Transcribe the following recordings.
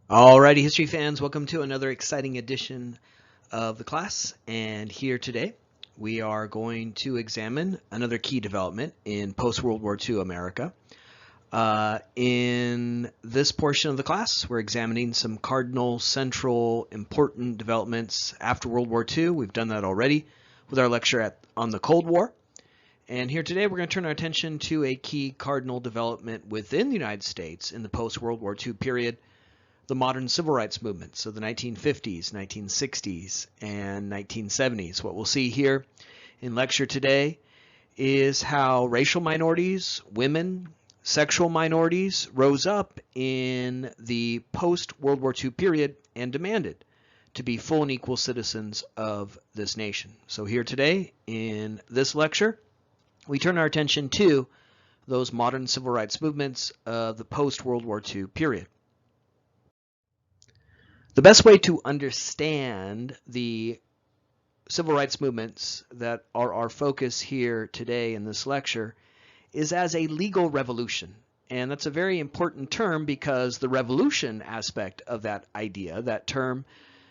Alrighty, history fans, welcome to another exciting edition of the class. And here today, we are going to examine another key development in post-World War II America. In this portion of the class, we're examining some cardinal, central, important developments after World War II. We've done that already with our lecture on the Cold War. And here today, we're going to turn our attention to a key cardinal development within the United States in the post-World War II period, the modern civil rights movements of the 1950s, 1960s, and 1970s. What we'll see here in lecture today is how racial minorities, women, sexual minorities rose up in the post-World War II period and demanded to be full and equal citizens of this nation. So here today in this lecture, we turn our attention to those modern civil rights movements of the post-World War II period. The best way to understand the civil rights movements that are our focus here today in this lecture is as a legal revolution. And that's a very important term because the revolution aspect of that idea, that term,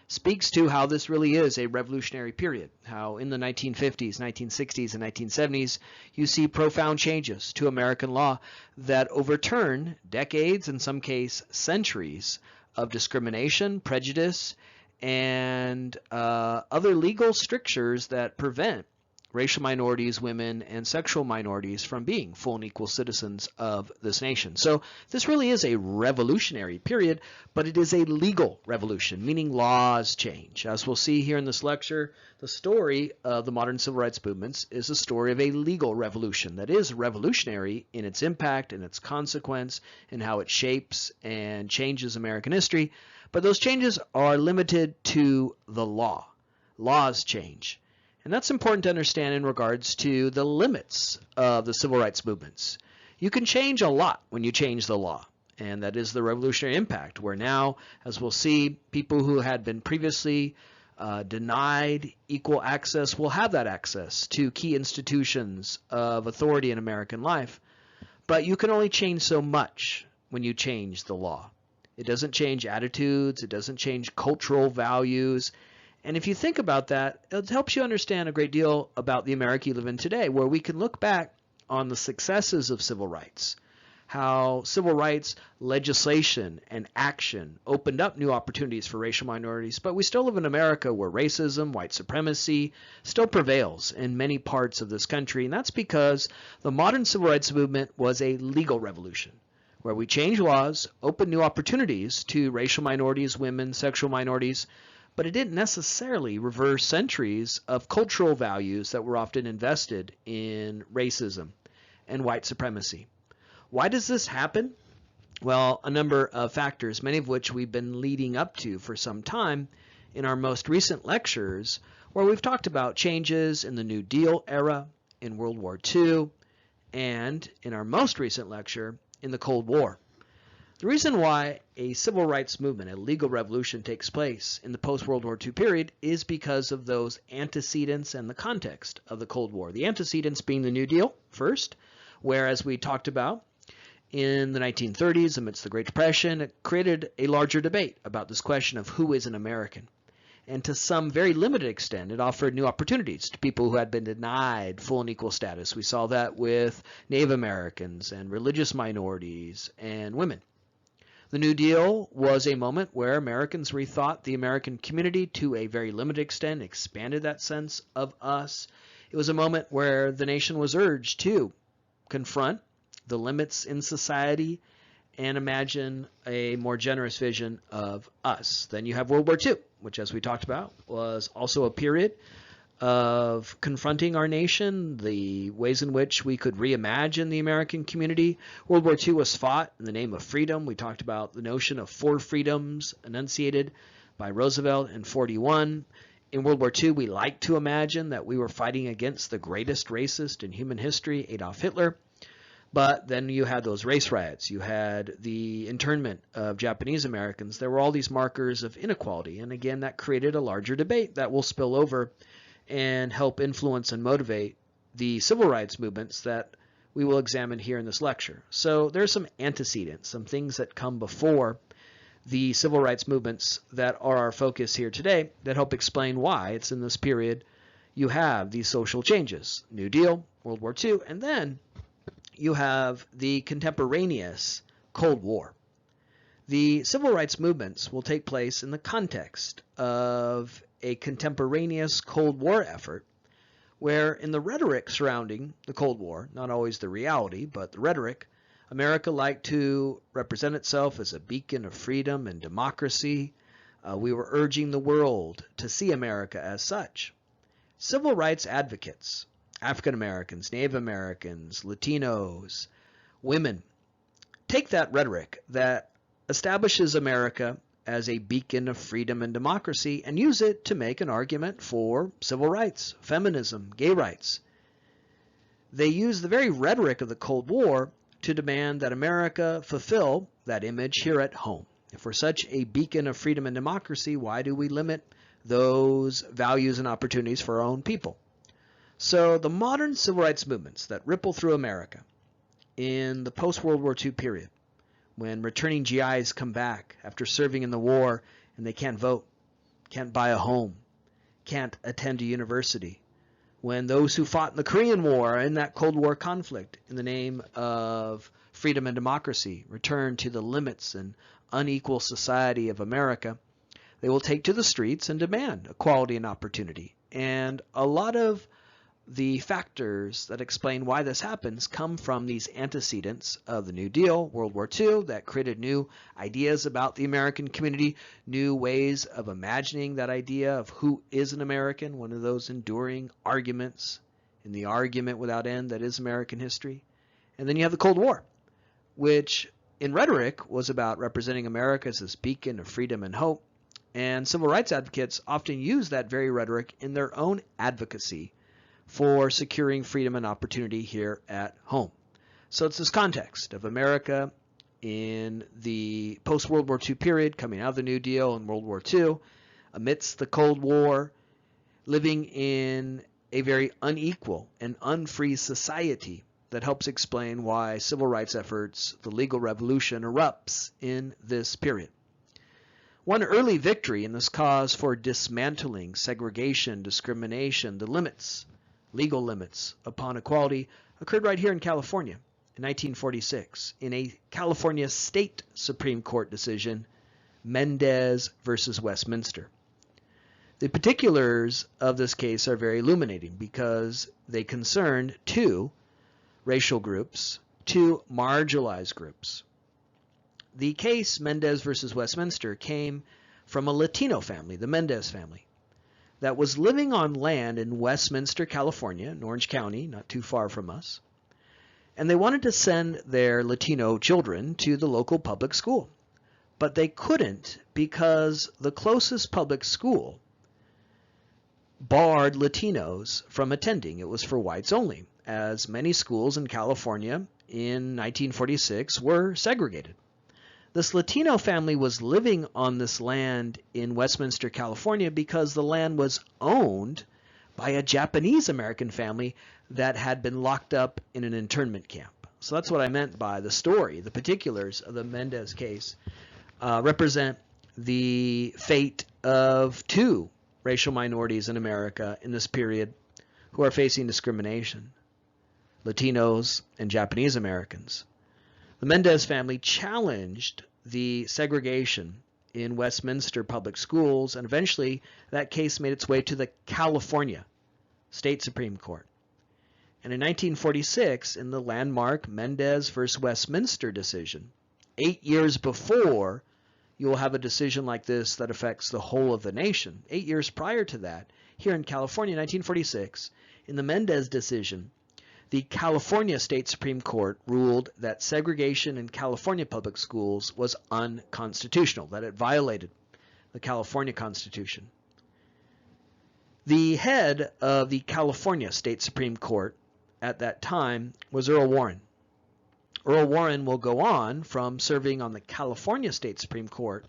speaks to how this really is a revolutionary period. How in the 1950s, 1960s, and 1970s, you see profound changes to American law that overturn decades, in some cases centuries, of discrimination, prejudice, and other legal strictures that prevent racial minorities, women, and sexual minorities from being full and equal citizens of this nation. So this really is a revolutionary period, but it is a legal revolution, meaning laws change. As we'll see here in this lecture, the story of the modern civil rights movements is a story of a legal revolution that is revolutionary in its impact and its consequence and how it shapes and changes American history. But those changes are limited to the law. Laws change. And that's important to understand in regards to the limits of the civil rights movements. You can change a lot when you change the law, and that is the revolutionary impact, where now, as we'll see, people who had been previously denied equal access will have that access to key institutions of authority in American life. But you can only change so much when you change the law. It doesn't change attitudes, it doesn't change cultural values. And if you think about that, it helps you understand a great deal about the America you live in today, where we can look back on the successes of civil rights, how civil rights legislation and action opened up new opportunities for racial minorities, but we still live in America where racism, white supremacy still prevails in many parts of this country, and that's because the modern civil rights movement was a legal revolution, where we changed laws, opened new opportunities to racial minorities, women, sexual minorities, but it didn't necessarily reverse centuries of cultural values that were often invested in racism and white supremacy. Why does this happen? Well, a number of factors, many of which we've been leading up to for some time in our most recent lectures, where we've talked about changes in the New Deal era, in World War II, and in our most recent lecture, in the Cold War. The reason why a civil rights movement, a legal revolution, takes place in the post-World War II period is because of those antecedents and the context of the Cold War. The antecedents being the New Deal, first, where, as we talked about, in the 1930s, amidst the Great Depression, it created a larger debate about this question of who is an American. And to some very limited extent, it offered new opportunities to people who had been denied full and equal status. We saw that with Native Americans and religious minorities and women. The New Deal was a moment where Americans rethought the American community to a very limited extent, expanded that sense of us. It was a moment where the nation was urged to confront the limits in society and imagine a more generous vision of us. Then you have World War II, which, as we talked about, was also a period of confronting our nation, the ways in which we could reimagine the American community. World War II was fought in the name of freedom. We talked about the notion of 4 freedoms enunciated by Roosevelt in 1941. In World War II, we like to imagine that we were fighting against the greatest racist in human history, Adolf Hitler. But then you had those race riots. You had the internment of Japanese Americans. There were all these markers of inequality. And again, that created a larger debate that will spill over and help influence and motivate the civil rights movements that we will examine here in this lecture. So there's some antecedents, some things that come before the civil rights movements that are our focus here today that help explain why it's in this period you have these social changes. New Deal, World War II, and then you have the contemporaneous Cold War. The civil rights movements will take place in the context of a contemporaneous Cold War effort where in the rhetoric surrounding the Cold War, not always the reality, but the rhetoric, America liked to represent itself as a beacon of freedom and democracy. We were urging the world to see America as such. Civil rights advocates, African Americans, Native Americans, Latinos, women, take that rhetoric that establishes America as a beacon of freedom and democracy and use it to make an argument for civil rights, feminism, gay rights. They use the very rhetoric of the Cold War to demand that America fulfill that image here at home. If we're such a beacon of freedom and democracy, why do we limit those values and opportunities for our own people? So the modern civil rights movements that ripple through America in the post-World War II period, when returning GIs come back after serving in the war and they can't vote, can't buy a home, can't attend a university, when those who fought in the Korean War in that Cold War conflict in the name of freedom and democracy return to the limits and unequal society of America, they will take to the streets and demand equality and opportunity. And a lot of the factors that explain why this happens come from these antecedents of the New Deal, World War II, that created new ideas about the American community, new ways of imagining that idea of who is an American, one of those enduring arguments in the argument without end that is American history. And then you have the Cold War, which in rhetoric was about representing America as this beacon of freedom and hope. And civil rights advocates often use that very rhetoric in their own advocacy for securing freedom and opportunity here at home. So it's this context of America in the post-World War II period, coming out of the New Deal and World War II, amidst the Cold War, living in a very unequal and unfree society that helps explain why civil rights efforts, the legal revolution, erupts in this period. One early victory in this cause for dismantling segregation, discrimination, the limits, legal limits upon equality occurred right here in California in 1946 in a California State Supreme Court decision, Mendez versus Westminster. The particulars of this case are very illuminating because they concerned two racial groups, two marginalized groups. The case Mendez versus Westminster came from a Latino family, the Mendez family, that was living on land in Westminster, California, in Orange County, not too far from us. And they wanted to send their Latino children to the local public school. But they couldn't because the closest public school barred Latinos from attending. It was for whites only, as many schools in California in 1946 were segregated. This Latino family was living on this land in Westminster, California, because the land was owned by a Japanese American family that had been locked up in an internment camp. So that's what I meant by the story. The particulars of the Mendez case represent the fate of two racial minorities in America in this period who are facing discrimination, Latinos and Japanese Americans. The Mendez family challenged the segregation in Westminster public schools, and eventually that case made its way to the California State Supreme Court. And in 1946, in the landmark Mendez versus Westminster decision, 8 years before you will have a decision like this that affects the whole of the nation, 8 years prior to that, here in California, 1946, in the Mendez decision, the California State Supreme Court ruled that segregation in California public schools was unconstitutional, that it violated the California Constitution. The head of the California State Supreme Court at that time was Earl Warren. Earl Warren will go on from serving on the California State Supreme Court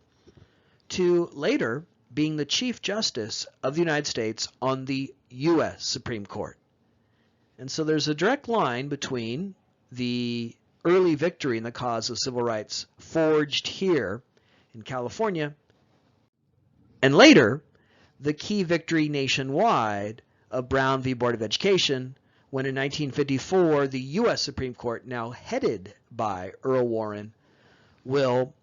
to later being the Chief Justice of the United States on the U.S. Supreme Court. And so there's a direct line between the early victory in the cause of civil rights forged here in California, and later, the key victory nationwide of Brown v. Board of Education, when in 1954, the U.S. Supreme Court, now headed by Earl Warren, will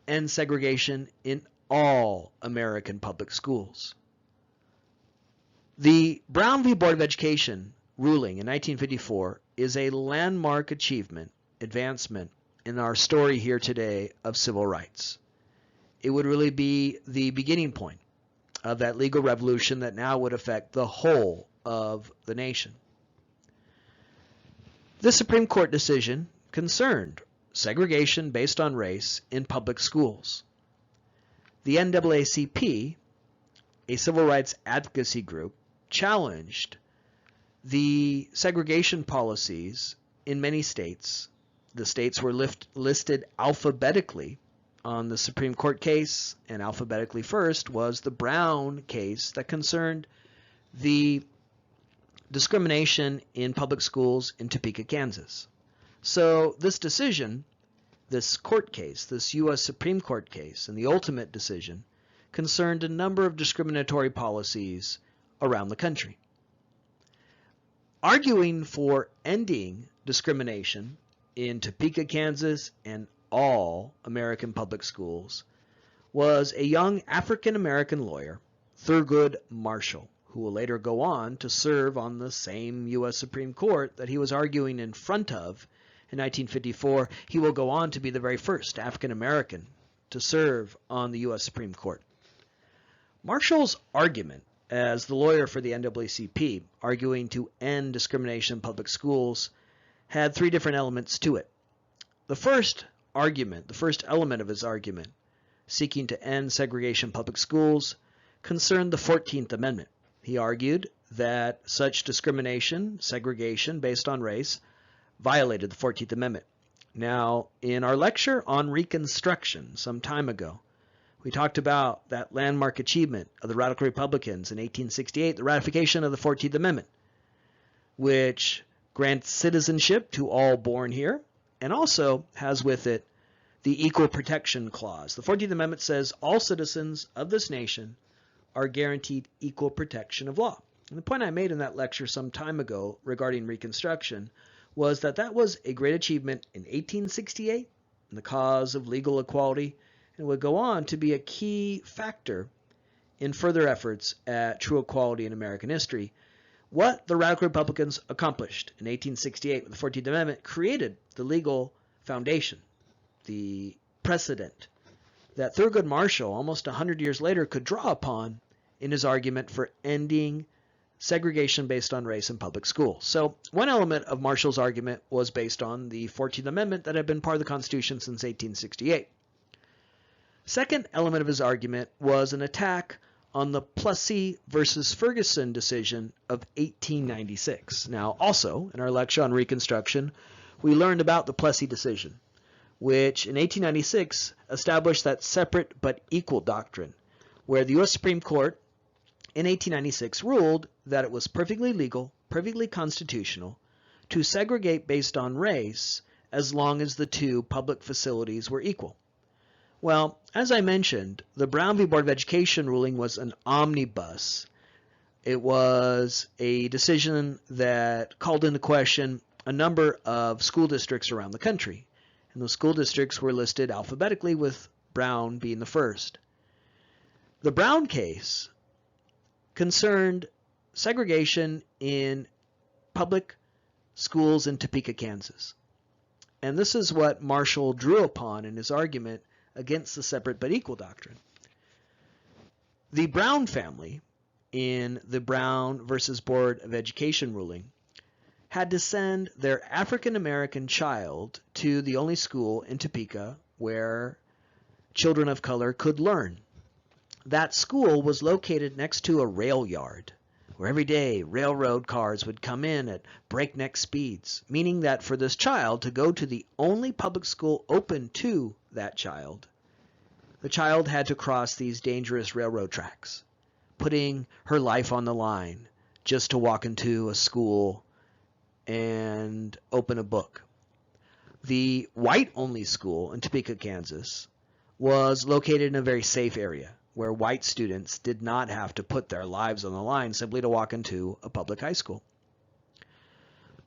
end segregation in all American public schools. The Brown v. Board of Education ruling in 1954 is a landmark advancement in our story here today of civil rights. It would really be the beginning point of that legal revolution that now would affect the whole of the nation. This Supreme Court decision concerned segregation based on race in public schools. The NAACP, a civil rights advocacy group, challenged the segregation policies in many states. The states were listed alphabetically on the Supreme Court case, and alphabetically first was the Brown case that concerned the discrimination in public schools in Topeka, Kansas. So this decision, this court case, this U.S. Supreme Court case, and the ultimate decision concerned a number of discriminatory policies around the country. Arguing for ending discrimination in Topeka, Kansas, and all American public schools was a young African-American lawyer, Thurgood Marshall, who will later go on to serve on the same U.S. Supreme Court that he was arguing in front of in 1954. He will go on to be the very first African-American to serve on the U.S. Supreme Court. Marshall's argument as the lawyer for the NAACP, arguing to end discrimination in public schools, had three different elements to it. The first element of his argument, seeking to end segregation in public schools, concerned the 14th Amendment. He argued that such discrimination, segregation based on race, violated the 14th Amendment. Now, in our lecture on Reconstruction some time ago, we talked about that landmark achievement of the Radical Republicans in 1868, the ratification of the 14th Amendment, which grants citizenship to all born here and also has with it the Equal Protection Clause. The 14th Amendment says all citizens of this nation are guaranteed equal protection of law. And the point I made in that lecture some time ago regarding Reconstruction was that that was a great achievement in 1868 in the cause of legal equality, and would go on to be a key factor in further efforts at true equality in American history. What the Radical Republicans accomplished in 1868 with the 14th Amendment created the legal foundation, the precedent that Thurgood Marshall, almost 100 years later, could draw upon in his argument for ending segregation based on race in public schools. So one element of Marshall's argument was based on the 14th Amendment that had been part of the Constitution since 1868. Second element of his argument was an attack on the Plessy versus Ferguson decision of 1896. Now, also, in our lecture on Reconstruction, we learned about the Plessy decision, which in 1896 established that separate but equal doctrine, where the U.S. Supreme Court in 1896 ruled that it was perfectly legal, perfectly constitutional, to segregate based on race as long as the two public facilities were equal. Well, as I mentioned, the Brown v. Board of Education ruling was an omnibus. It was a decision that called into question a number of school districts around the country, and those school districts were listed alphabetically, with Brown being the first. The Brown case concerned segregation in public schools in Topeka, Kansas. And this is what Marshall drew upon in his argument against the separate but equal doctrine. The Brown family, in the Brown versus Board of Education ruling, had to send their African-American child to the only school in Topeka where children of color could learn. That school was located next to a rail yard, where every day railroad cars would come in at breakneck speeds, meaning that for this child to go to the only public school open to that child, the child had to cross these dangerous railroad tracks, putting her life on the line just to walk into a school and open a book. The white-only school in Topeka, Kansas, was located in a very safe area where white students did not have to put their lives on the line simply to walk into a public high school.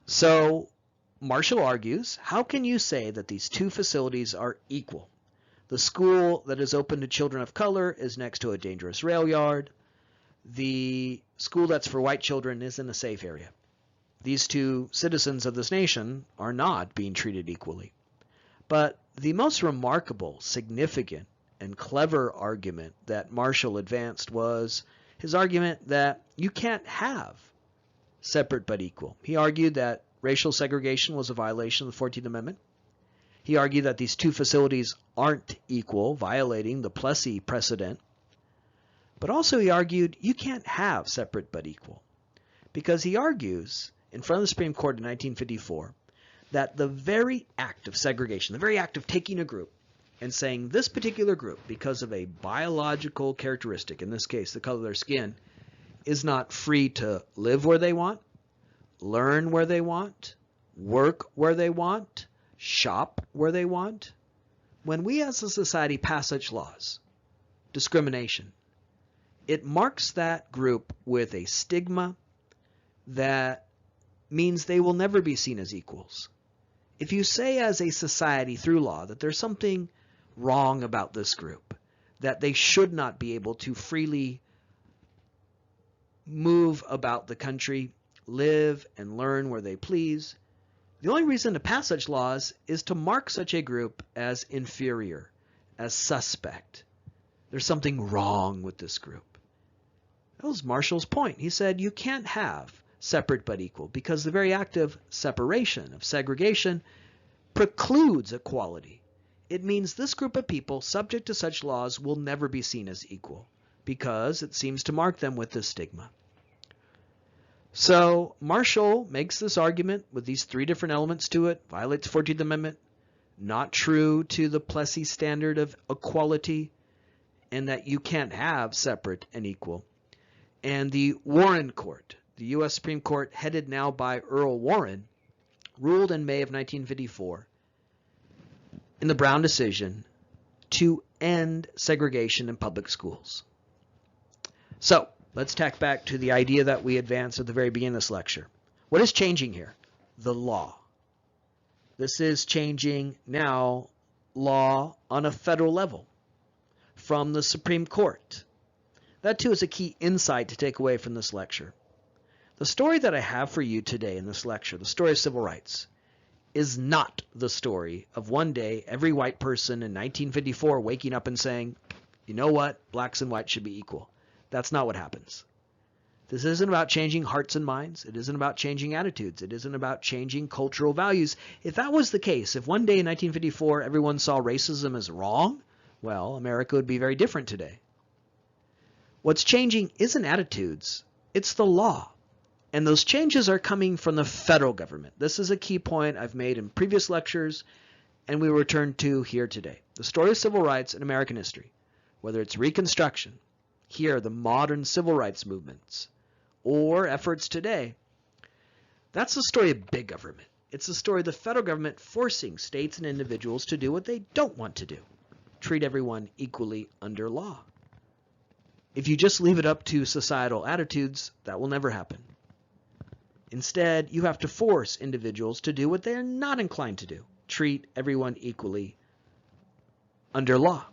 So Marshall argues, how can you say that these two facilities are equal? The school that is open to children of color is next to a dangerous rail yard. The school that's for white children is in a safe area. These two citizens of this nation are not being treated equally. But the most remarkable, significant, and clever argument that Marshall advanced was his argument that you can't have separate but equal. He argued that racial segregation was a violation of the 14th Amendment. He argued that these two facilities aren't equal, violating the Plessy precedent. But also he argued you can't have separate but equal, because he argues in front of the Supreme Court in 1954 that the very act of segregation, the very act of taking a group and saying this particular group, because of a biological characteristic, in this case the color of their skin, is not free to live where they want, learn where they want, work where they want, shop where they want. When we as a society pass such laws, discrimination, it marks that group with a stigma that means they will never be seen as equals. If you say as a society through law that there's something wrong about this group, that they should not be able to freely move about the country, live and learn where they please, the only reason to pass such laws is to mark such a group as inferior, as suspect. There's something wrong with this group. That was Marshall's point. He said you can't have separate but equal because the very act of separation, of segregation, precludes equality. It means this group of people subject to such laws will never be seen as equal because it seems to mark them with this stigma. So Marshall makes this argument with these three different elements to it, violates the 14th Amendment, not true to the Plessy standard of equality, and that you can't have separate and equal. And the Warren Court, the U.S. Supreme Court, headed now by Earl Warren, ruled in May of 1954 in the Brown decision to end segregation in public schools. So let's tack back to the idea that we advanced at the very beginning of this lecture. What is changing here? The law. This is changing now law on a federal level from the Supreme Court. That too is a key insight to take away from this lecture. The story that I have for you today in this lecture, the story of civil rights, is not the story of one day every white person in 1954 waking up and saying, you know what, blacks and whites should be equal. That's not what happens. This isn't about changing hearts and minds. It isn't about changing attitudes. It isn't about changing cultural values. If that was the case, if one day in 1954 everyone saw racism as wrong, well, America would be very different today. What's changing isn't attitudes, it's the law. And those changes are coming from the federal government. This is a key point I've made in previous lectures, and we return to here today. The story of civil rights in American history, whether it's Reconstruction, here the modern civil rights movements, or efforts today, that's the story of big government. It's the story of the federal government forcing states and individuals to do what they don't want to do, treat everyone equally under law. If you just leave it up to societal attitudes, that will never happen. Instead, you have to force individuals to do what they are not inclined to do, treat everyone equally under law.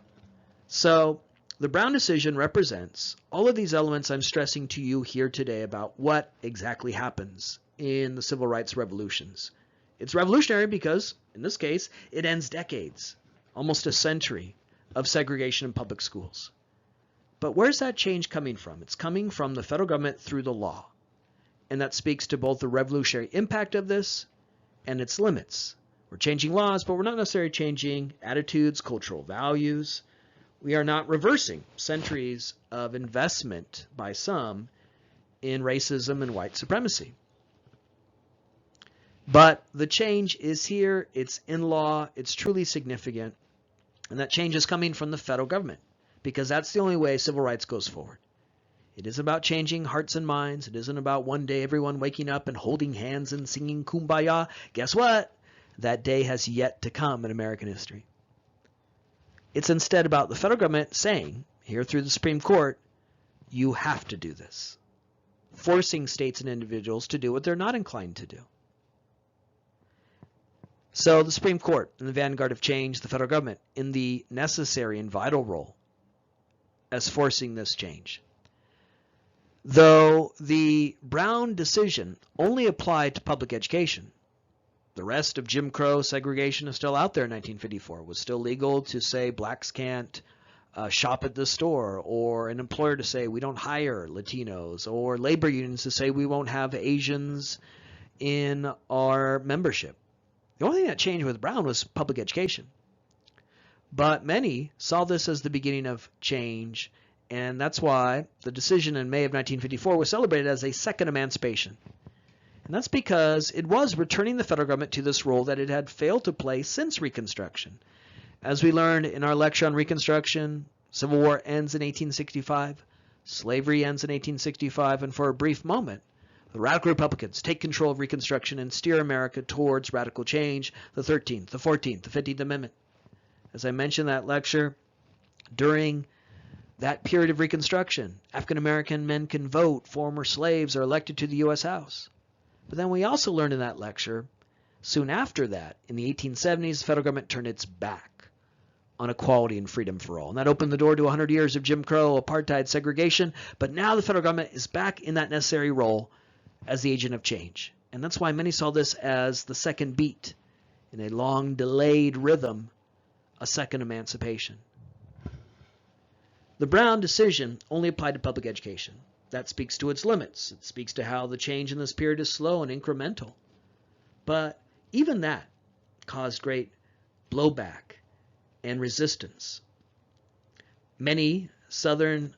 So the Brown decision represents all of these elements I'm stressing to you here today about what exactly happens in the civil rights revolutions. It's revolutionary because, in this case, it ends decades, almost a century, of segregation in public schools. But where's that change coming from? It's coming from the federal government through the law. And that speaks to both the revolutionary impact of this and its limits. We're changing laws, but we're not necessarily changing attitudes, cultural values. We are not reversing centuries of investment by some in racism and white supremacy. But the change is here, it's in law, it's truly significant, and that change is coming from the federal government, because that's the only way civil rights goes forward. It isn't about changing hearts and minds. It isn't about one day everyone waking up and holding hands and singing Kumbaya. Guess what? That day has yet to come in American history. It's instead about the federal government saying, here through the Supreme Court, you have to do this, forcing states and individuals to do what they're not inclined to do. So the Supreme Court, in the vanguard of change, the federal government, in the necessary and vital role as forcing this change. Though the Brown decision only applied to public education, the rest of Jim Crow segregation is still out there in 1954. It was still legal to say blacks can't shop at the store, or an employer to say we don't hire Latinos, or labor unions to say we won't have Asians in our membership. The only thing that changed with Brown was public education. But many saw this as the beginning of change, and that's why the decision in May of 1954 was celebrated as a second emancipation. And that's because it was returning the federal government to this role that it had failed to play since Reconstruction. As we learned in our lecture on Reconstruction, Civil War ends in 1865, slavery ends in 1865, and for a brief moment, the radical Republicans take control of Reconstruction and steer America towards radical change, the 13th, the 14th, the 15th Amendment. As I mentioned in that lecture, during that period of Reconstruction, African American men can vote, former slaves are elected to the U.S. House. But then we also learned in that lecture, soon after that, in the 1870s, the federal government turned its back on equality and freedom for all. And that opened the door to 100 years of Jim Crow, apartheid, segregation. But now the federal government is back in that necessary role as the agent of change. And that's why many saw this as the second beat in a long delayed rhythm, a second emancipation. The Brown decision only applied to public education. That speaks to its limits. It speaks to how the change in this period is slow and incremental. But even that caused great blowback and resistance. Many southern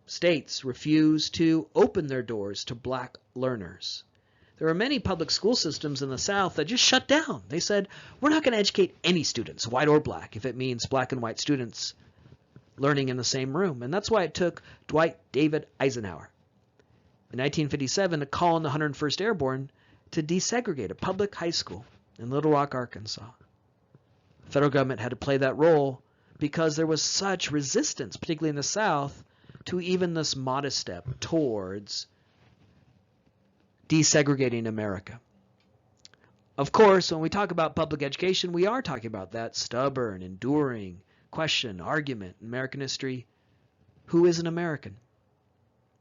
states refused to open their doors to black learners. There were many public school systems in the South that just shut down. They said, we're not going to educate any students, white or black, if it means black and white students learning in the same room. And that's why it took Dwight David Eisenhower in 1957 to call on the 101st Airborne to desegregate a public high school in Little Rock, Arkansas. The federal government had to play that role because there was such resistance, particularly in the South, to even this modest step towards desegregating America. Of course, when we talk about public education, we are talking about that stubborn, enduring question, argument in American history. Who is an American?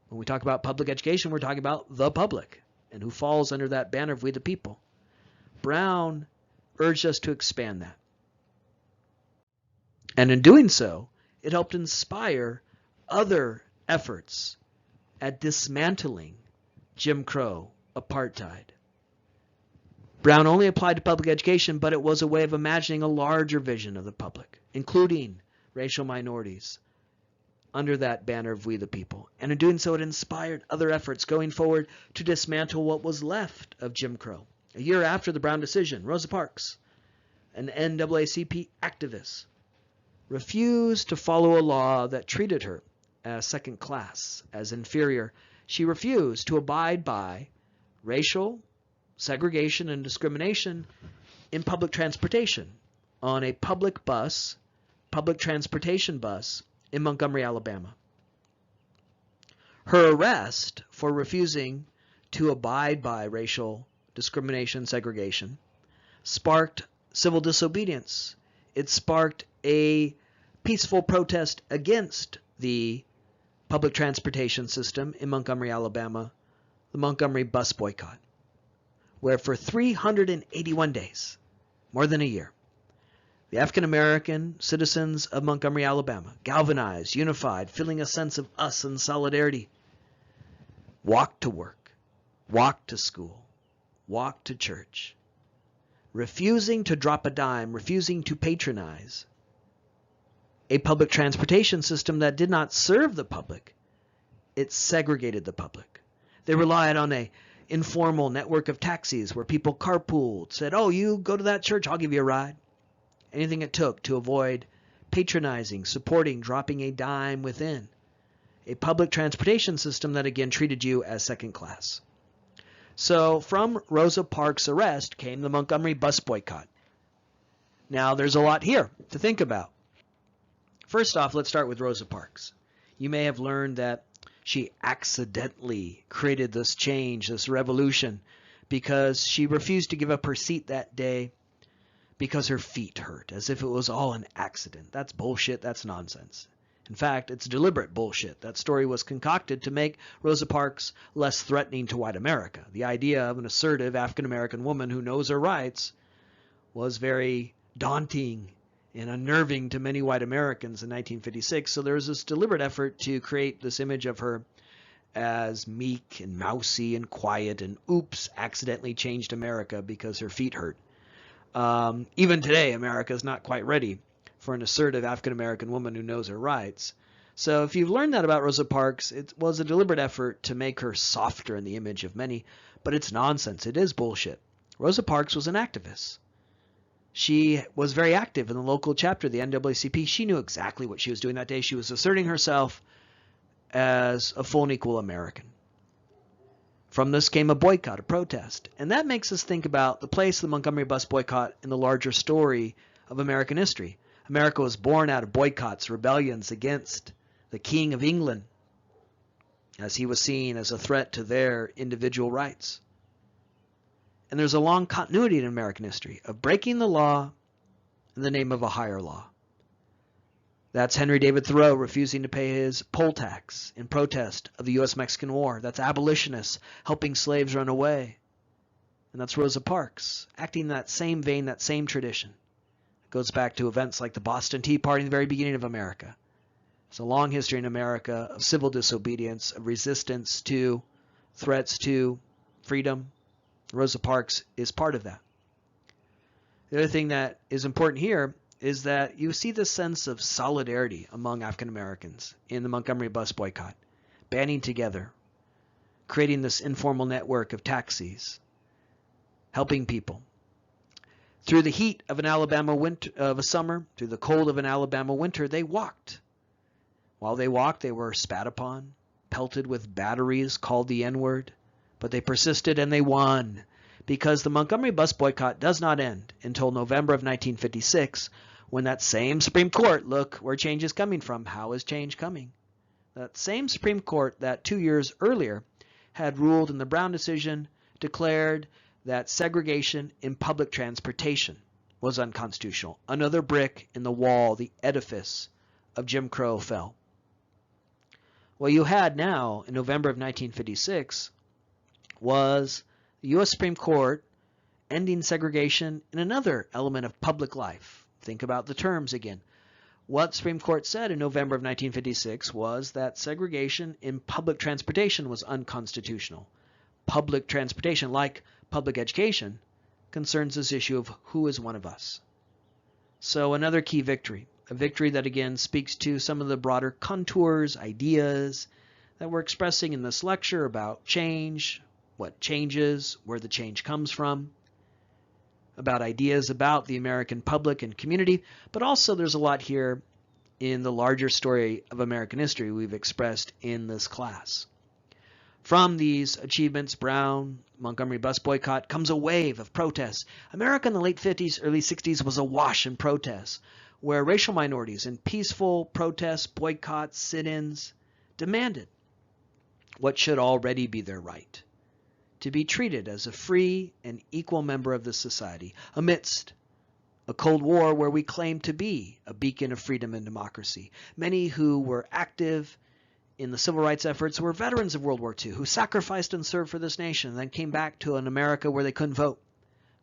When we talk about public education, we're talking about the public and who falls under that banner of we the people. Brown urged us to expand that. And in doing so, it helped inspire other efforts at dismantling Jim Crow, apartheid. Brown only applied to public education, but it was a way of imagining a larger vision of the public, including racial minorities, under that banner of we the people. And in doing so, it inspired other efforts going forward to dismantle what was left of Jim Crow. A year after the Brown decision, Rosa Parks, an NAACP activist, refused to follow a law that treated her as second class, as inferior. She refused to abide by racial segregation and discrimination in public transportation on a public transportation bus in Montgomery, Alabama. Her arrest for refusing to abide by racial discrimination, segregation, sparked civil disobedience. It sparked a peaceful protest against the public transportation system in Montgomery, Alabama, the Montgomery Bus Boycott, where for 381 days, more than a year, the African American citizens of Montgomery, Alabama, galvanized, unified, feeling a sense of us and solidarity, walked to work, walked to school, walked to church, refusing to drop a dime, refusing to patronize a public transportation system that did not serve the public. It segregated the public. They relied on an informal network of taxis where people carpooled, said, oh, you go to that church, I'll give you a ride. Anything it took to avoid patronizing, supporting, dropping a dime within a public transportation system that again treated you as second class. So from Rosa Parks' arrest came the Montgomery Bus Boycott. Now there's a lot here to think about. First off, let's start with Rosa Parks. You may have learned that she accidentally created this change, this revolution, because she refused to give up her seat that day because her feet hurt, as if it was all an accident. That's bullshit. That's nonsense. In fact, it's deliberate bullshit. That story was concocted to make Rosa Parks less threatening to white America. The idea of an assertive African-American woman who knows her rights was very daunting and unnerving to many white Americans in 1956. So there was this deliberate effort to create this image of her as meek and mousy and quiet and oops, accidentally changed America because her feet hurt. Even today, America is not quite ready for an assertive African-American woman who knows her rights. So if you've learned that about Rosa Parks, it was a deliberate effort to make her softer in the image of many, but it's nonsense. It is bullshit. Rosa Parks was an activist. She was very active in the local chapter of the NAACP. She knew exactly what she was doing that day. She was asserting herself as a full and equal American. From this came a boycott, a protest. And that makes us think about the place of the Montgomery Bus Boycott in the larger story of American history. America was born out of boycotts, rebellions against the King of England, as he was seen as a threat to their individual rights. And there's a long continuity in American history of breaking the law in the name of a higher law. That's Henry David Thoreau refusing to pay his poll tax in protest of the U.S.-Mexican War. That's abolitionists helping slaves run away. And that's Rosa Parks, acting in that same vein, that same tradition. It goes back to events like the Boston Tea Party in the very beginning of America. There's a long history in America of civil disobedience, of resistance to threats to freedom. Rosa Parks is part of that. The other thing that is important here is that you see this sense of solidarity among African Americans in the Montgomery Bus Boycott, banding together, creating this informal network of taxis, helping people. Through the heat of an Alabama winter, of a summer, through the cold of an Alabama winter, they walked. While they walked, they were spat upon, pelted with batteries called the N-word, but they persisted and they won, because the Montgomery Bus Boycott does not end until November of 1956, when that same Supreme Court, look where change is coming from. How is change coming? That same Supreme Court that 2 years earlier had ruled in the Brown decision, declared that segregation in public transportation was unconstitutional. Another brick in the wall, the edifice of Jim Crow fell. What you had now in November of 1956 was the U.S. Supreme Court ending segregation in another element of public life. Think about the terms again. What the Supreme Court said in November of 1956 was that segregation in public transportation was unconstitutional. Public transportation, like public education, concerns this issue of who is one of us. So another key victory, a victory that again speaks to some of the broader contours, ideas that we're expressing in this lecture about change, what changes, where the change comes from, about ideas about the American public and community, but also there's a lot here in the larger story of American history we've expressed in this class. From these achievements, Brown, Montgomery Bus Boycott, comes a wave of protests. America in the late 50s, early 60s was awash in protests, where racial minorities in peaceful protests, boycotts, sit-ins, demanded what should already be their right: to be treated as a free and equal member of the society amidst a Cold War where we claimed to be a beacon of freedom and democracy. Many who were active in the civil rights efforts were veterans of World War II who sacrificed and served for this nation and then came back to an America where they couldn't vote,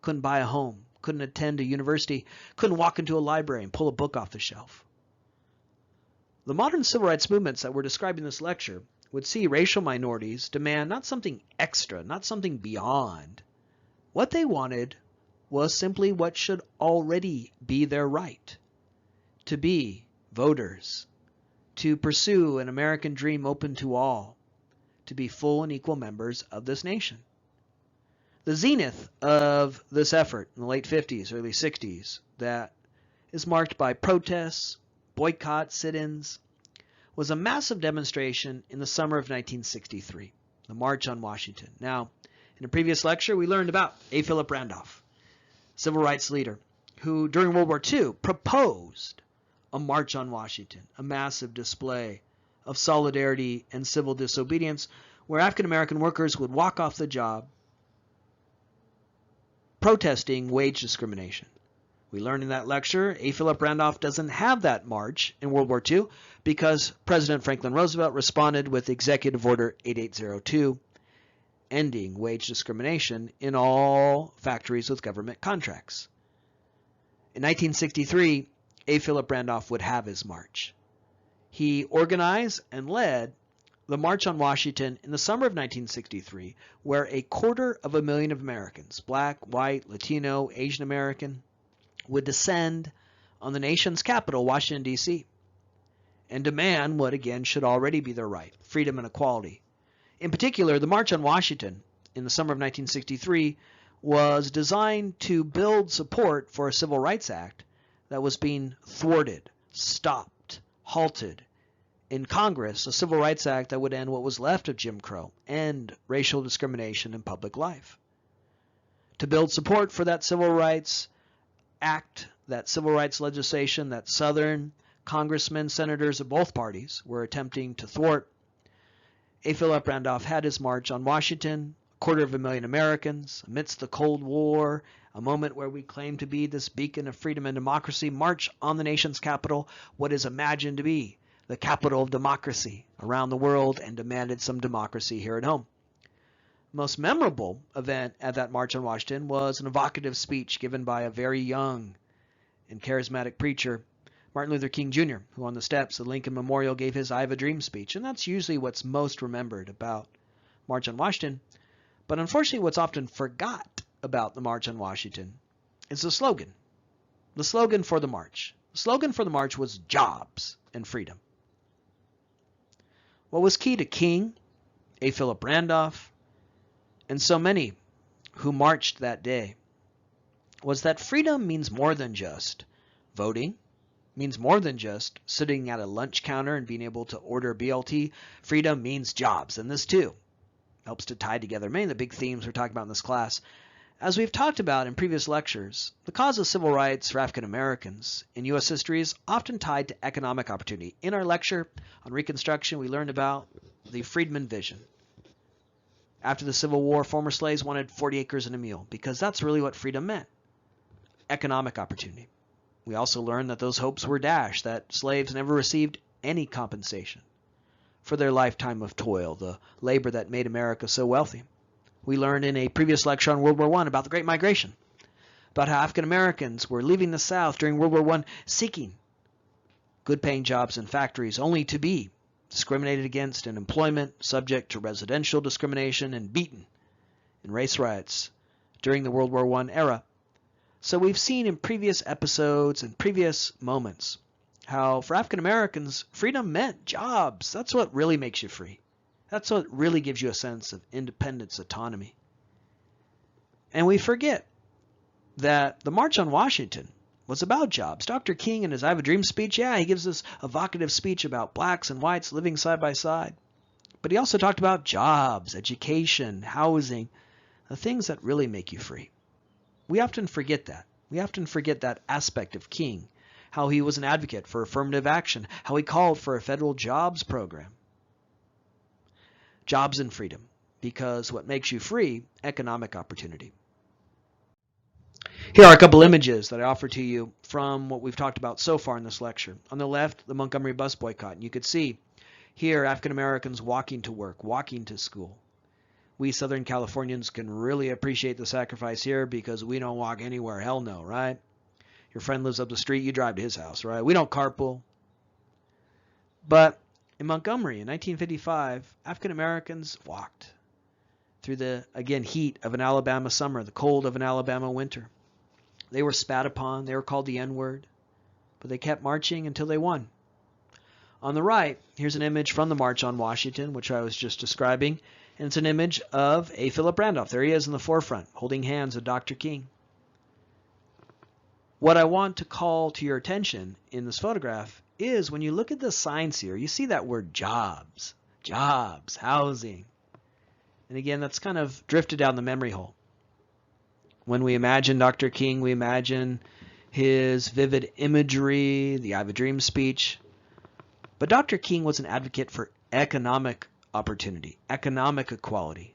couldn't buy a home, couldn't attend a university, couldn't walk into a library and pull a book off the shelf. The modern civil rights movements that we're describing in this lecture would see racial minorities demand not something extra, not something beyond. What they wanted was simply what should already be their right: to be voters, to pursue an American dream open to all, to be full and equal members of this nation. The zenith of this effort in the late 50s, early 60s, that is marked by protests, boycotts, sit-ins, was a massive demonstration in the summer of 1963, the March on Washington. Now, in a previous lecture, we learned about A. Philip Randolph, civil rights leader, who during World War II proposed a march on Washington, a massive display of solidarity and civil disobedience where African American workers would walk off the job protesting wage discrimination. We learned in that lecture A. Philip Randolph doesn't have that march in World War II because President Franklin Roosevelt responded with Executive Order 8802, ending wage discrimination in all factories with government contracts. In 1963, A. Philip Randolph would have his march. He organized and led the March on Washington in the summer of 1963, where 250,000 Americans, black, white, Latino, Asian American, would descend on the nation's capital, Washington, D.C., and demand what again should already be their right, freedom and equality. In particular, the March on Washington in the summer of 1963 was designed to build support for a Civil Rights Act that was being thwarted, stopped, halted in Congress, a Civil Rights Act that would end what was left of Jim Crow, end racial discrimination in public life. To build support for that Civil Rights Act, that civil rights legislation that Southern congressmen, senators of both parties were attempting to thwart, A. Philip Randolph had his march on Washington, 250,000 Americans, amidst the Cold War, a moment where we claim to be this beacon of freedom and democracy, march on the nation's capital, what is imagined to be the capital of democracy around the world, and demanded some democracy here at home. Most memorable event at that March on Washington was an evocative speech given by a very young and charismatic preacher, Martin Luther King Jr., who on the steps of Lincoln Memorial gave his I Have a Dream speech. And that's usually what's most remembered about March on Washington. But unfortunately, what's often forgot about the March on Washington is the slogan. The slogan for the march. The slogan for the march was jobs and freedom. What was key to King, A. Philip Randolph, and so many who marched that day was that freedom means more than just voting, means more than just sitting at a lunch counter and being able to order BLT. Freedom means jobs, and this too helps to tie together many of the big themes we're talking about in this class. As we've talked about in previous lectures, the cause of civil rights for African Americans in U.S. history is often tied to economic opportunity. In our lecture on Reconstruction, we learned about the Freedman vision. After the Civil War, former slaves wanted 40 acres and a mule because that's really what freedom meant, economic opportunity. We also learned that those hopes were dashed, that slaves never received any compensation for their lifetime of toil, the labor that made America so wealthy. We learned in a previous lecture on World War I about the Great Migration, about how African Americans were leaving the South during World War I seeking good-paying jobs in factories, only to be discriminated against in employment, subject to residential discrimination, and beaten in race riots during the World War I era. So we've seen in previous episodes and previous moments how for African Americans, freedom meant jobs. That's what really makes you free. That's what really gives you a sense of independence, autonomy. And we forget that the March on Washington was about jobs. Dr. King in his I Have a Dream speech, he gives this evocative speech about blacks and whites living side by side. But he also talked about jobs, education, housing, the things that really make you free. We often forget that. We often forget that aspect of King, how he was an advocate for affirmative action, how he called for a federal jobs program. Jobs and freedom, because what makes you free? Economic opportunity. Here are a couple images that I offer to you from what we've talked about so far in this lecture. On the left, the Montgomery Bus Boycott. And you could see here African Americans walking to work, walking to school. We Southern Californians can really appreciate the sacrifice here because we don't walk anywhere. Hell no, right? Your friend lives up the street, you drive to his house, right? We don't carpool. But in Montgomery in 1955, African Americans walked through the, again, heat of an Alabama summer, the cold of an Alabama winter. They were spat upon, they were called the N-word, but they kept marching until they won. On the right, here's an image from the March on Washington, which I was just describing, and it's an image of A. Philip Randolph. There he is in the forefront, holding hands with Dr. King. What I want to call to your attention in this photograph is when you look at the signs here, you see that word jobs, jobs, housing. And again, that's kind of drifted down the memory hole. When we imagine Dr. King, we imagine his vivid imagery, the I Have a Dream speech. But Dr. King was an advocate for economic opportunity, economic equality.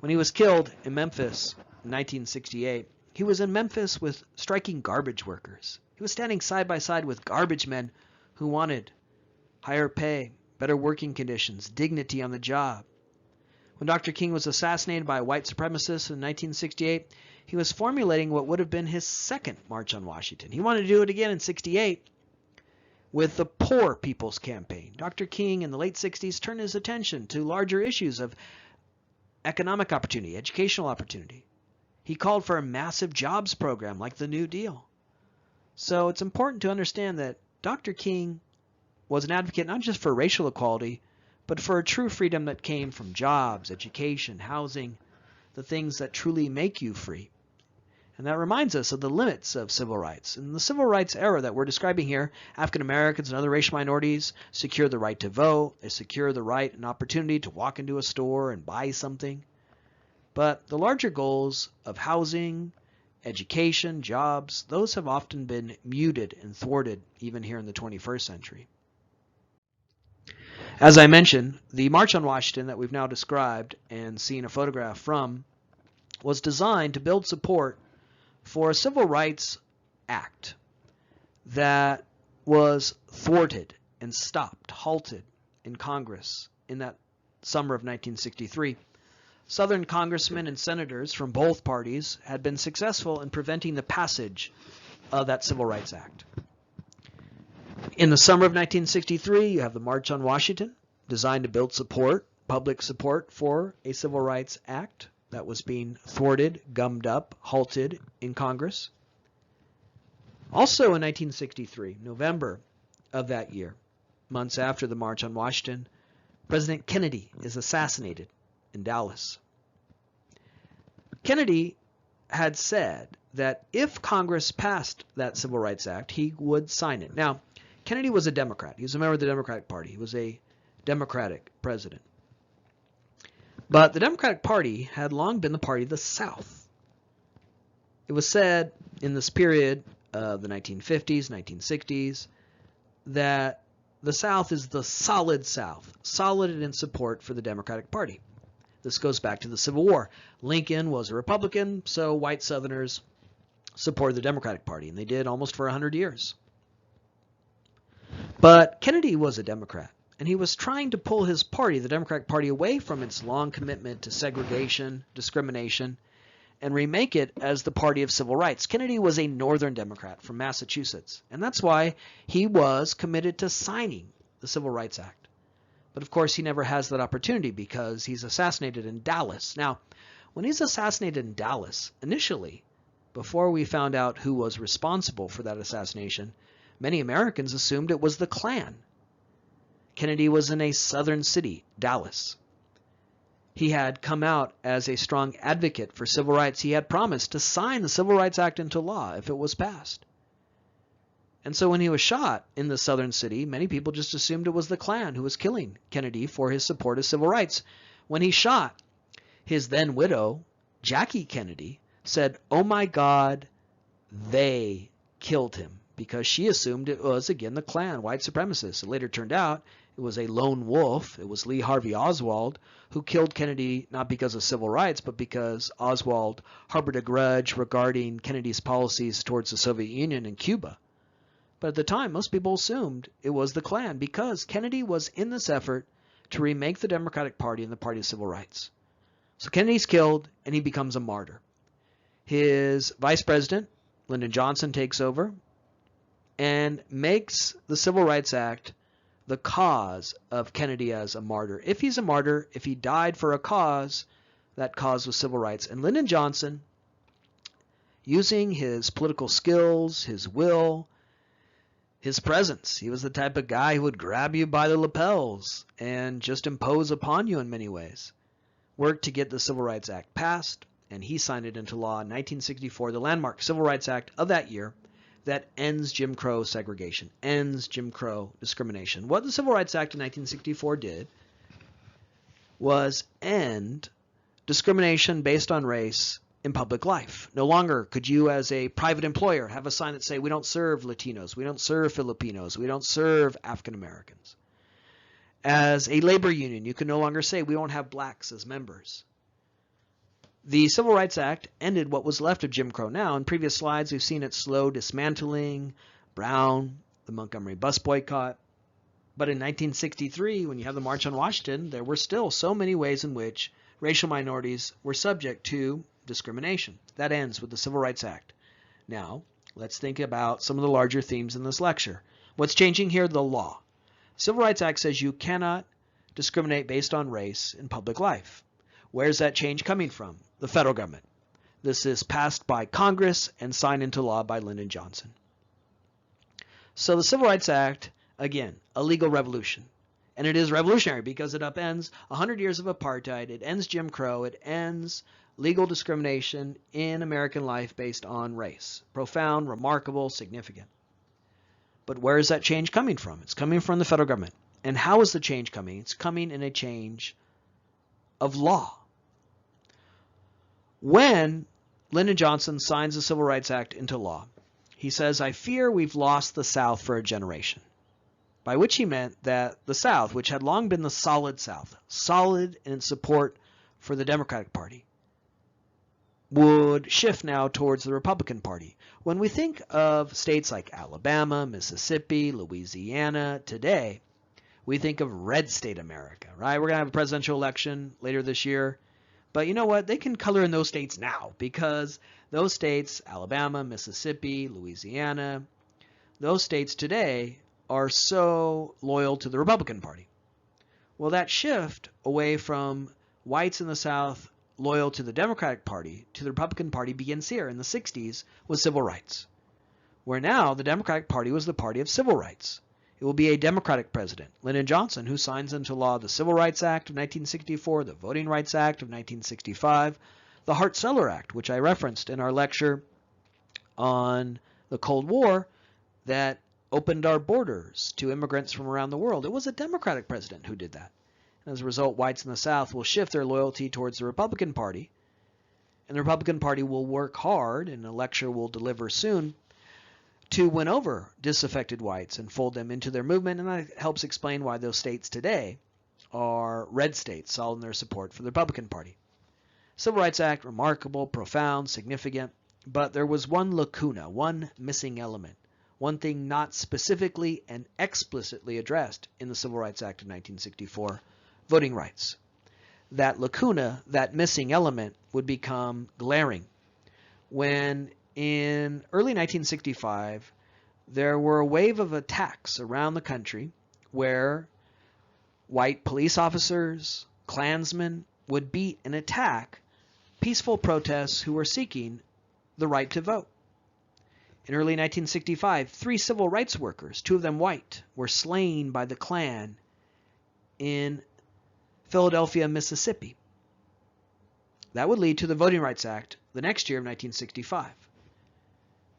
When he was killed in Memphis in 1968, he was in Memphis with striking garbage workers. He was standing side by side with garbage men who wanted higher pay, better working conditions, dignity on the job. When Dr. King was assassinated by a white supremacist in 1968, he was formulating what would have been his second March on Washington. He wanted to do it again in 68 with the Poor People's Campaign. Dr. King in the late 60s turned his attention to larger issues of economic opportunity, educational opportunity. He called for a massive jobs program like the New Deal. So it's important to understand that Dr. King was an advocate not just for racial equality, but for a true freedom that came from jobs, education, housing, the things that truly make you free. And that reminds us of the limits of civil rights. In the civil rights era that we're describing here, African Americans and other racial minorities secure the right to vote, they secure the right and opportunity to walk into a store and buy something. But the larger goals of housing, education, jobs, those have often been muted and thwarted even here in the 21st century. As I mentioned, the March on Washington that we've now described and seen a photograph from was designed to build support for a Civil Rights Act that was thwarted and stopped, halted in Congress in that summer of 1963. Southern congressmen and senators from both parties had been successful in preventing the passage of that Civil Rights Act. In the summer of 1963, you have the March on Washington, designed to build support, public support for a Civil Rights Act that was being thwarted, gummed up, halted in Congress. Also in 1963, November of that year, months after the March on Washington, President Kennedy is assassinated in Dallas. Kennedy had said that if Congress passed that Civil Rights Act, he would sign it. Now, Kennedy was a Democrat. He was a member of the Democratic Party. He was a Democratic president. But the Democratic Party had long been the party of the South. It was said in this period of the 1950s, 1960s, that the South is the solid South, solid in support for the Democratic Party. This goes back to the Civil War. Lincoln was a Republican, so white Southerners supported the Democratic Party, and they did almost for 100 years. But Kennedy was a Democrat, and he was trying to pull his party, the Democratic Party, away from its long commitment to segregation, discrimination, and remake it as the party of civil rights. Kennedy was a Northern Democrat from Massachusetts, and that's why he was committed to signing the Civil Rights Act. But of course, he never has that opportunity because he's assassinated in Dallas. Now, when he's assassinated in Dallas, initially, before we found out who was responsible for that assassination, many Americans assumed it was the Klan. Kennedy was in a southern city, Dallas. He had come out as a strong advocate for civil rights. He had promised to sign the Civil Rights Act into law if it was passed. And so when he was shot in the southern city, many people just assumed it was the Klan who was killing Kennedy for his support of civil rights. When he shot, his then widow, Jackie Kennedy, said, "Oh my God, they killed him," because she assumed it was, again, the Klan, white supremacists. It later turned out it was a lone wolf. It was Lee Harvey Oswald who killed Kennedy not because of civil rights, but because Oswald harbored a grudge regarding Kennedy's policies towards the Soviet Union and Cuba. But at the time, most people assumed it was the Klan because Kennedy was in this effort to remake the Democratic Party and the party of civil rights. So Kennedy's killed, and he becomes a martyr. His vice president, Lyndon Johnson, takes over and makes the Civil Rights Act the cause of Kennedy as a martyr. If he's a martyr, if he died for a cause, that cause was civil rights. And Lyndon Johnson, using his political skills, his will, his presence, he was the type of guy who would grab you by the lapels and just impose upon you in many ways, worked to get the Civil Rights Act passed, and he signed it into law in 1964, the landmark Civil Rights Act of that year that ends Jim Crow segregation, ends Jim Crow discrimination. What the Civil Rights Act of 1964 did was end discrimination based on race in public life. No longer could you as a private employer have a sign that say, we don't serve Latinos, we don't serve Filipinos, we don't serve African Americans. As a labor union, you can no longer say, we don't have blacks as members. The Civil Rights Act ended what was left of Jim Crow. Now, in previous slides, we've seen its slow dismantling, Brown, the Montgomery Bus Boycott. But in 1963, when you have the March on Washington, there were still so many ways in which racial minorities were subject to discrimination. That ends with the Civil Rights Act. Now, let's think about some of the larger themes in this lecture. What's changing here? The law. The Civil Rights Act says you cannot discriminate based on race in public life. Where's that change coming from? The federal government. This is passed by Congress and signed into law by Lyndon Johnson. So the Civil Rights Act, again, a legal revolution. And it is revolutionary because it upends 100 years of apartheid. It ends Jim Crow. It ends legal discrimination in American life based on race. Profound, remarkable, significant. But where is that change coming from? It's coming from the federal government. And how is the change coming? It's coming in a change of law. When Lyndon Johnson signs the Civil Rights Act into law, he says, I fear we've lost the South for a generation. By which he meant that the South, which had long been the solid South, solid in its support for the Democratic Party, would shift now towards the Republican Party. When we think of states like Alabama, Mississippi, Louisiana today, we think of red state America, right? We're going to have a presidential election later this year. But you know what? They can color in those states now because those states, Alabama, Mississippi, Louisiana, those states today are so loyal to the Republican Party. Well, that shift away from whites in the South loyal to the Democratic Party to the Republican Party begins here in the 60s with civil rights, where now the Democratic Party was the party of civil rights. It will be a Democratic president, Lyndon Johnson, who signs into law the Civil Rights Act of 1964, the Voting Rights Act of 1965, the Hart-Celler Act, which I referenced in our lecture on the Cold War, that opened our borders to immigrants from around the world. It was a Democratic president who did that. And as a result, whites in the South will shift their loyalty towards the Republican Party, and the Republican Party will work hard, and a lecture will deliver soon, to win over disaffected whites and fold them into their movement, and that helps explain why those states today are red states, solid in their support for the Republican Party. Civil Rights Act, remarkable, profound, significant, but there was one lacuna, one missing element, one thing not specifically and explicitly addressed in the Civil Rights Act of 1964, voting rights. That lacuna, that missing element, would become glaring when in early 1965, there were a wave of attacks around the country where white police officers, Klansmen, would beat and attack peaceful protests who were seeking the right to vote. In early 1965, 3 civil rights workers, 2 of them white, were slain by the Klan in Philadelphia, Mississippi. That would lead to the Voting Rights Act the next year of 1965.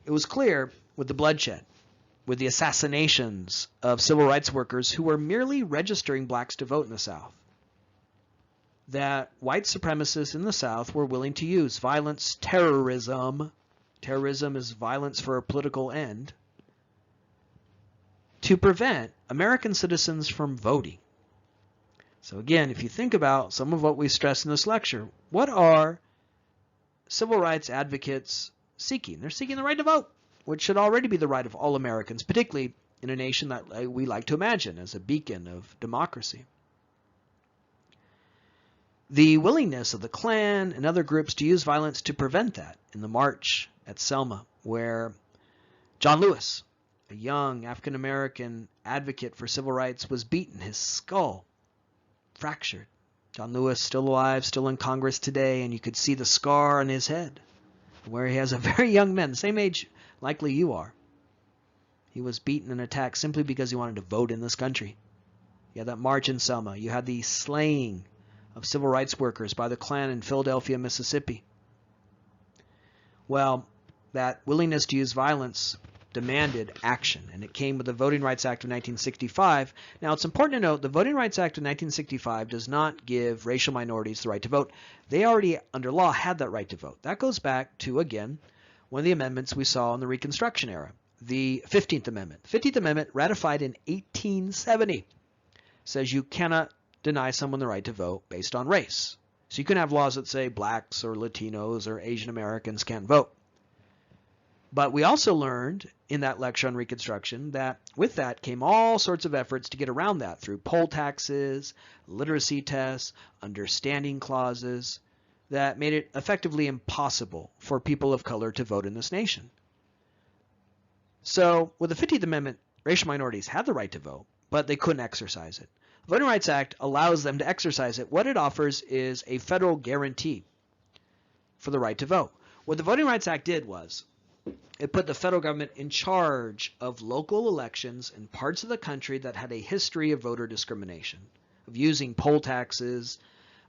It was clear with the bloodshed, with the assassinations of civil rights workers who were merely registering blacks to vote in the South, that white supremacists in the South were willing to use violence, terrorism is violence for a political end, to prevent American citizens from voting. So again, if you think about some of what we stressed in this lecture, what are civil rights advocates seeking? They're seeking the right to vote, which should already be the right of all Americans, particularly in a nation that we like to imagine as a beacon of democracy. The willingness of the Klan and other groups to use violence to prevent that in the march at Selma, where John Lewis, a young African-American advocate for civil rights, was beaten, his skull fractured. John Lewis still alive, still in Congress today, and you could see the scar on his head, where he has a very young man, the same age likely you are. He was beaten and attacked simply because he wanted to vote in this country. You had that march in Selma. You had the slaying of civil rights workers by the Klan in Philadelphia, Mississippi. Well, that willingness to use violence demanded action, and it came with the Voting Rights Act of 1965. Now, it's important to note the Voting Rights Act of 1965 does not give racial minorities the right to vote. They already, under law, had that right to vote. That goes back to, again, one of the amendments we saw in the Reconstruction era, the 15th Amendment. The 15th Amendment, ratified in 1870, says you cannot deny someone the right to vote based on race. So you can have laws that say blacks or Latinos or Asian Americans can't vote. But we also learned in that lecture on Reconstruction that with that came all sorts of efforts to get around that through poll taxes, literacy tests, understanding clauses that made it effectively impossible for people of color to vote in this nation. So with the 15th Amendment, racial minorities had the right to vote, but they couldn't exercise it. The Voting Rights Act allows them to exercise it. What it offers is a federal guarantee for the right to vote. What the Voting Rights Act did was it put the federal government in charge of local elections in parts of the country that had a history of voter discrimination, of using poll taxes,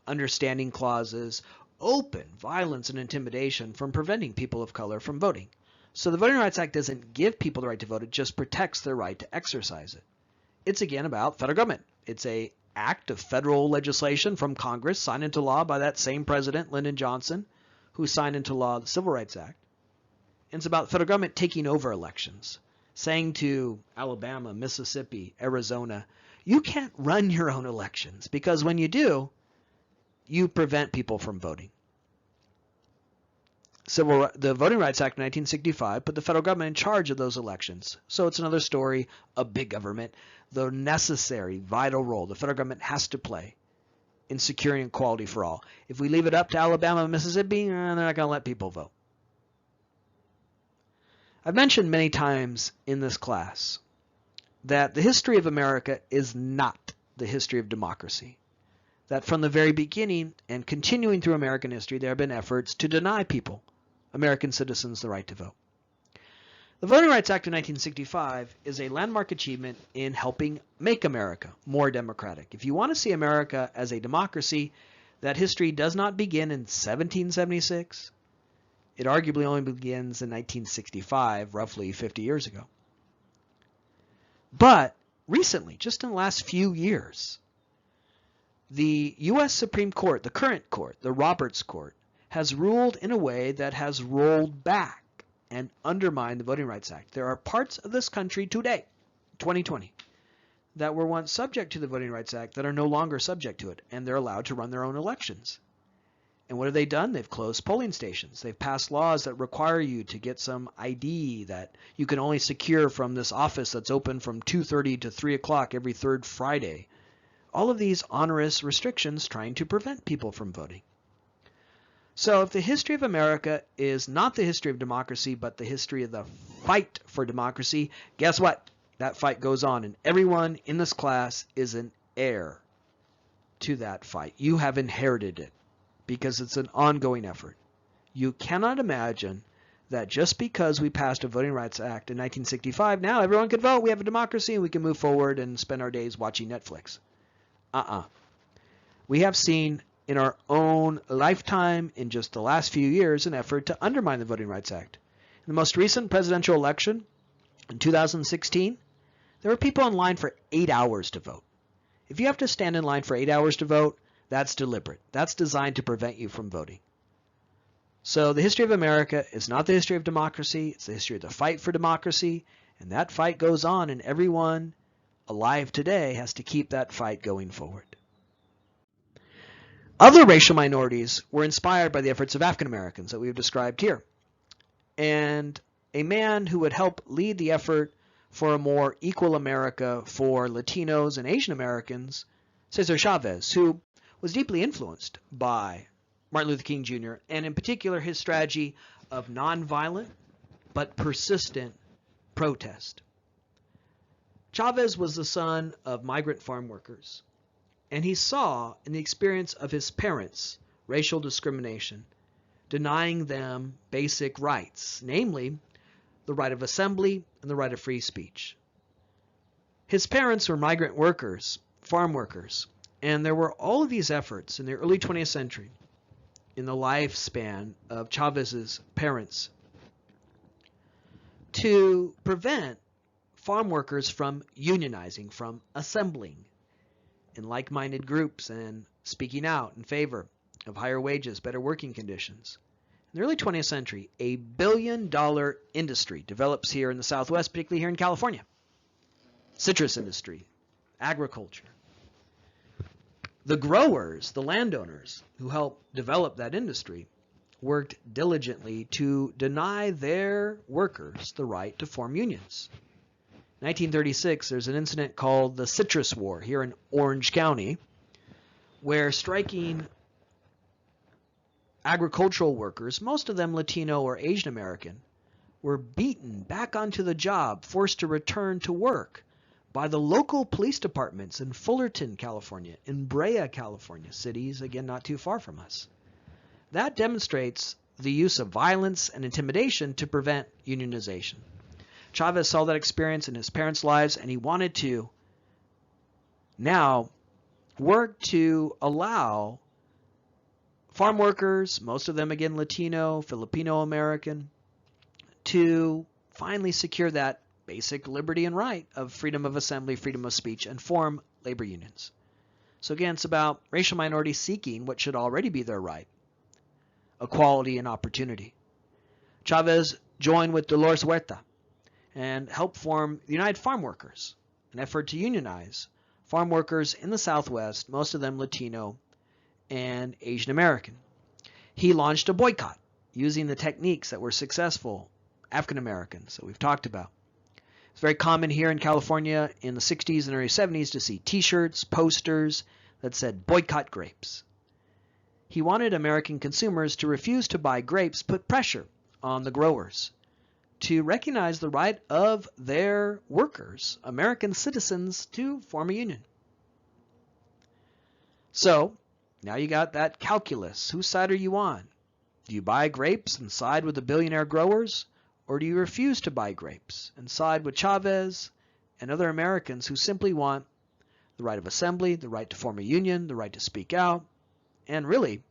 understanding clauses, open violence and intimidation from preventing people of color from voting. So the Voting Rights Act doesn't give people the right to vote, it just protects their right to exercise it. It's again about federal government. It's an act of federal legislation from Congress signed into law by that same president, Lyndon Johnson, who signed into law the Civil Rights Act. And it's about federal government taking over elections, saying to Alabama, Mississippi, Arizona, you can't run your own elections because when you do, you prevent people from voting. The Voting Rights Act of 1965 put the federal government in charge of those elections. So it's another story of big government, the necessary, vital role the federal government has to play in securing equality for all. If we leave it up to Alabama and Mississippi, they're not going to let people vote. I've mentioned many times in this class that the history of America is not the history of democracy. That from the very beginning and continuing through American history, there have been efforts to deny people, American citizens, the right to vote. The Voting Rights Act of 1965 is a landmark achievement in helping make America more democratic. If you want to see America as a democracy, that history does not begin in 1776. It arguably only begins in 1965, roughly 50 years ago. But recently, just in the last few years, the U.S. Supreme Court, the current court, the Roberts Court, has ruled in a way that has rolled back and undermined the Voting Rights Act. There are parts of this country today, 2020, that were once subject to the Voting Rights Act that are no longer subject to it, and they're allowed to run their own elections. And what have they done? They've closed polling stations. They've passed laws that require you to get some ID that you can only secure from this office that's open from 2:30 to 3 o'clock every third Friday. All of these onerous restrictions trying to prevent people from voting. So if the history of America is not the history of democracy, but the history of the fight for democracy, guess what? That fight goes on, and everyone in this class is an heir to that fight. You have inherited it because it's an ongoing effort. You cannot imagine that just because we passed a Voting Rights Act in 1965, now everyone can vote, we have a democracy, and we can move forward and spend our days watching Netflix. We have seen in our own lifetime, in just the last few years, an effort to undermine the Voting Rights Act. In the most recent presidential election in 2016, there were people in line for 8 hours to vote. If you have to stand in line for 8 hours to vote, that's deliberate. That's designed to prevent you from voting. So the history of America is not the history of democracy. It's the history of the fight for democracy. And that fight goes on, and everyone alive today has to keep that fight going forward. Other racial minorities were inspired by the efforts of African Americans that we've described here. And a man who would help lead the effort for a more equal America for Latinos and Asian Americans, Cesar Chavez, who was deeply influenced by Martin Luther King Jr., and in particular his strategy of nonviolent but persistent protest. Chavez was the son of migrant farm workers, and he saw in the experience of his parents racial discrimination, denying them basic rights, namely the right of assembly and the right of free speech. His parents were migrant workers, farm workers, and there were all of these efforts in the early 20th century, in the lifespan of Chavez's parents, to prevent farm workers from unionizing, from assembling in like-minded groups and speaking out in favor of higher wages, better working conditions. In the early 20th century, a billion-dollar industry develops here in the Southwest, particularly here in California. Citrus industry, agriculture. The growers, the landowners who helped develop that industry, worked diligently to deny their workers the right to form unions. In 1936, there's an incident called the Citrus War here in Orange County, where striking agricultural workers, most of them Latino or Asian American, were beaten back onto the job, forced to return to work by the local police departments in Fullerton, California, in Brea, California, cities, again, not too far from us. That demonstrates the use of violence and intimidation to prevent unionization. Chavez saw that experience in his parents' lives, and he wanted to now work to allow farm workers, most of them again Latino, Filipino American, to finally secure that basic liberty and right of freedom of assembly, freedom of speech, and form labor unions. So again, it's about racial minorities seeking what should already be their right, equality and opportunity. Chavez joined with Dolores Huerta and helped form the United Farm Workers, an effort to unionize farm workers in the Southwest, most of them Latino and Asian American. He launched a boycott using the techniques that were successful African Americans that we've talked about. It's very common here in California in the 60s and early 70s to see t-shirts, posters that said boycott grapes. He wanted American consumers to refuse to buy grapes, put pressure on the growers to recognize the right of their workers, American citizens, to form a union. So now you got that calculus. Whose side are you on? Do you buy grapes and side with the billionaire growers? Or do you refuse to buy grapes and side with Chavez and other Americans who simply want the right of assembly, the right to form a union, the right to speak out, and really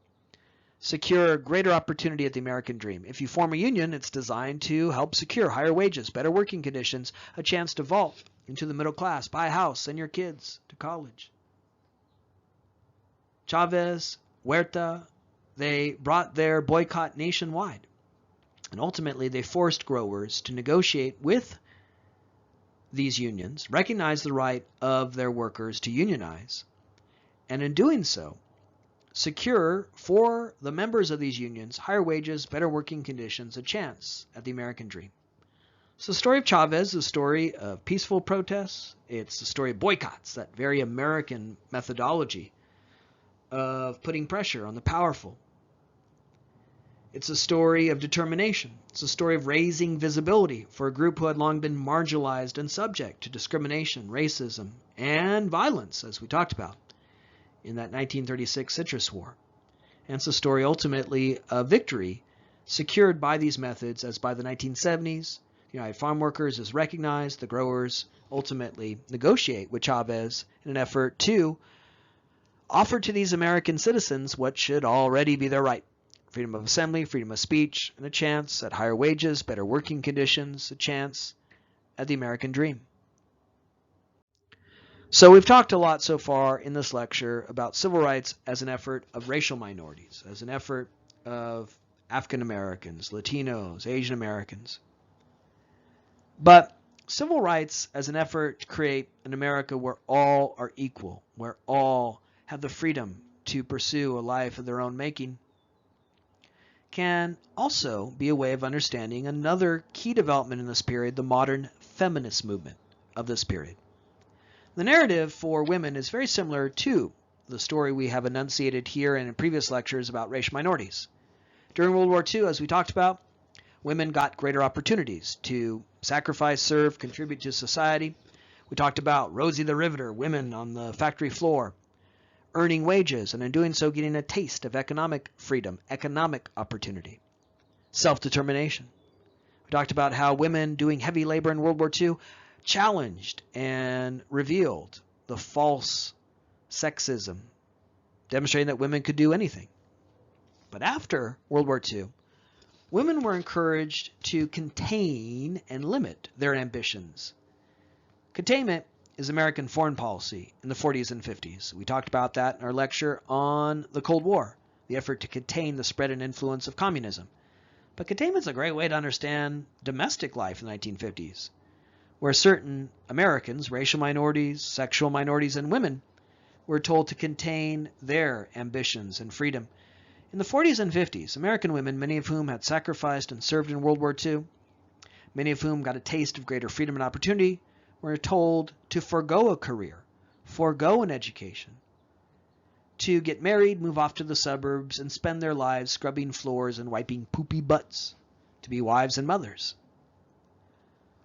secure greater opportunity at the American dream? If you form a union, it's designed to help secure higher wages, better working conditions, a chance to vault into the middle class, buy a house, send your kids to college. Chavez, Huerta, they brought their boycott nationwide. And ultimately, they forced growers to negotiate with these unions, recognize the right of their workers to unionize, and in doing so, secure for the members of these unions higher wages, better working conditions, a chance at the American dream. So the story of Chavez is a story of peaceful protests. It's the story of boycotts, that very American methodology of putting pressure on the powerful. It's a story of determination. It's a story of raising visibility for a group who had long been marginalized and subject to discrimination, racism, and violence, as we talked about in that 1936 Citrus War. And it's a story ultimately of victory secured by these methods, as by the 1970s, the United Farm Workers is recognized, the growers ultimately negotiate with Chavez in an effort to offer to these American citizens what should already be their right. Freedom of assembly, freedom of speech, and a chance at higher wages, better working conditions, a chance at the American dream. So we've talked a lot so far in this lecture about civil rights as an effort of racial minorities, as an effort of African Americans, Latinos, Asian Americans. But civil rights as an effort to create an America where all are equal, where all have the freedom to pursue a life of their own making, can also be a way of understanding another key development in this period, the modern feminist movement of this period. The narrative for women is very similar to the story we have enunciated here and in previous lectures about racial minorities. During World War II, as we talked about, women got greater opportunities to sacrifice, serve, contribute to society. We talked about Rosie the Riveter, women on the factory floor, earning wages, and in doing so getting a taste of economic freedom, economic opportunity, self-determination. We talked about how women doing heavy labor in World War II challenged and revealed the false sexism, demonstrating that women could do anything. But after World War II, women were encouraged to contain and limit their ambitions. Containment is American foreign policy in the 40s and 50s. We talked about that in our lecture on the Cold War, the effort to contain the spread and influence of communism. But containment is a great way to understand domestic life in the 1950s, where certain Americans, racial minorities, sexual minorities, and women were told to contain their ambitions and freedom. In the 40s and 50s, American women, many of whom had sacrificed and served in World War II, many of whom got a taste of greater freedom and opportunity, were told to forego a career, forego an education, to get married, move off to the suburbs, and spend their lives scrubbing floors and wiping poopy butts, to be wives and mothers.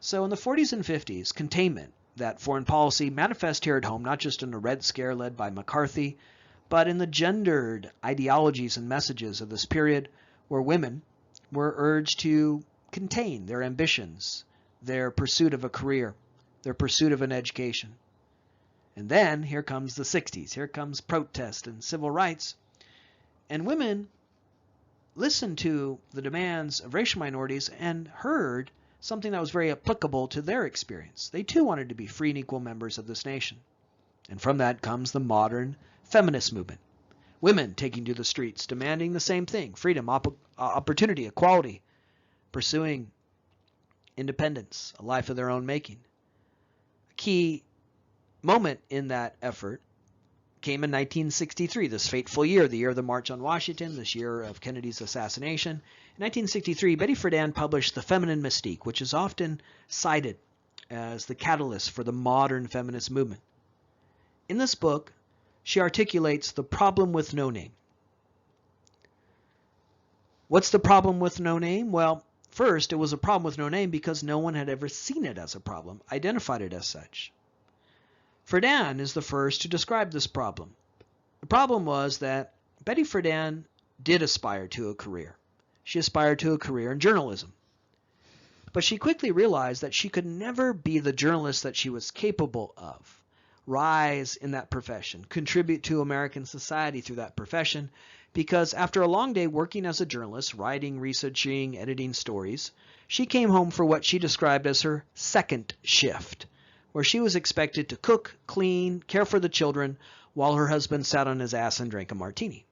So in the 40s and 50s, containment, that foreign policy, manifest here at home, not just in a Red Scare led by McCarthy, but in the gendered ideologies and messages of this period, where women were urged to contain their ambitions, their pursuit of a career, their pursuit of an education. And then here comes the 60s. Here comes protest and civil rights. And women listened to the demands of racial minorities and heard something that was very applicable to their experience. They too wanted to be free and equal members of this nation. And from that comes the modern feminist movement. Women taking to the streets, demanding the same thing: freedom, opportunity, equality, pursuing independence, a life of their own making. A key moment in that effort came in 1963, this fateful year, the year of the March on Washington, this year of Kennedy's assassination. In 1963, Betty Friedan published The Feminine Mystique, which is often cited as the catalyst for the modern feminist movement. In this book, she articulates the problem with no name. What's the problem with no name? Well, first, it was a problem with no name because no one had ever seen it as a problem, identified it as such. Friedan is the first to describe this problem. The problem was that Betty Friedan did aspire to a career. She aspired to a career in journalism. But she quickly realized that she could never be the journalist that she was capable of, rise in that profession, contribute to American society through that profession, because after a long day working as a journalist, writing, researching, editing stories, she came home for what she described as her second shift, where she was expected to cook, clean, care for the children, while her husband sat on his ass and drank a martini.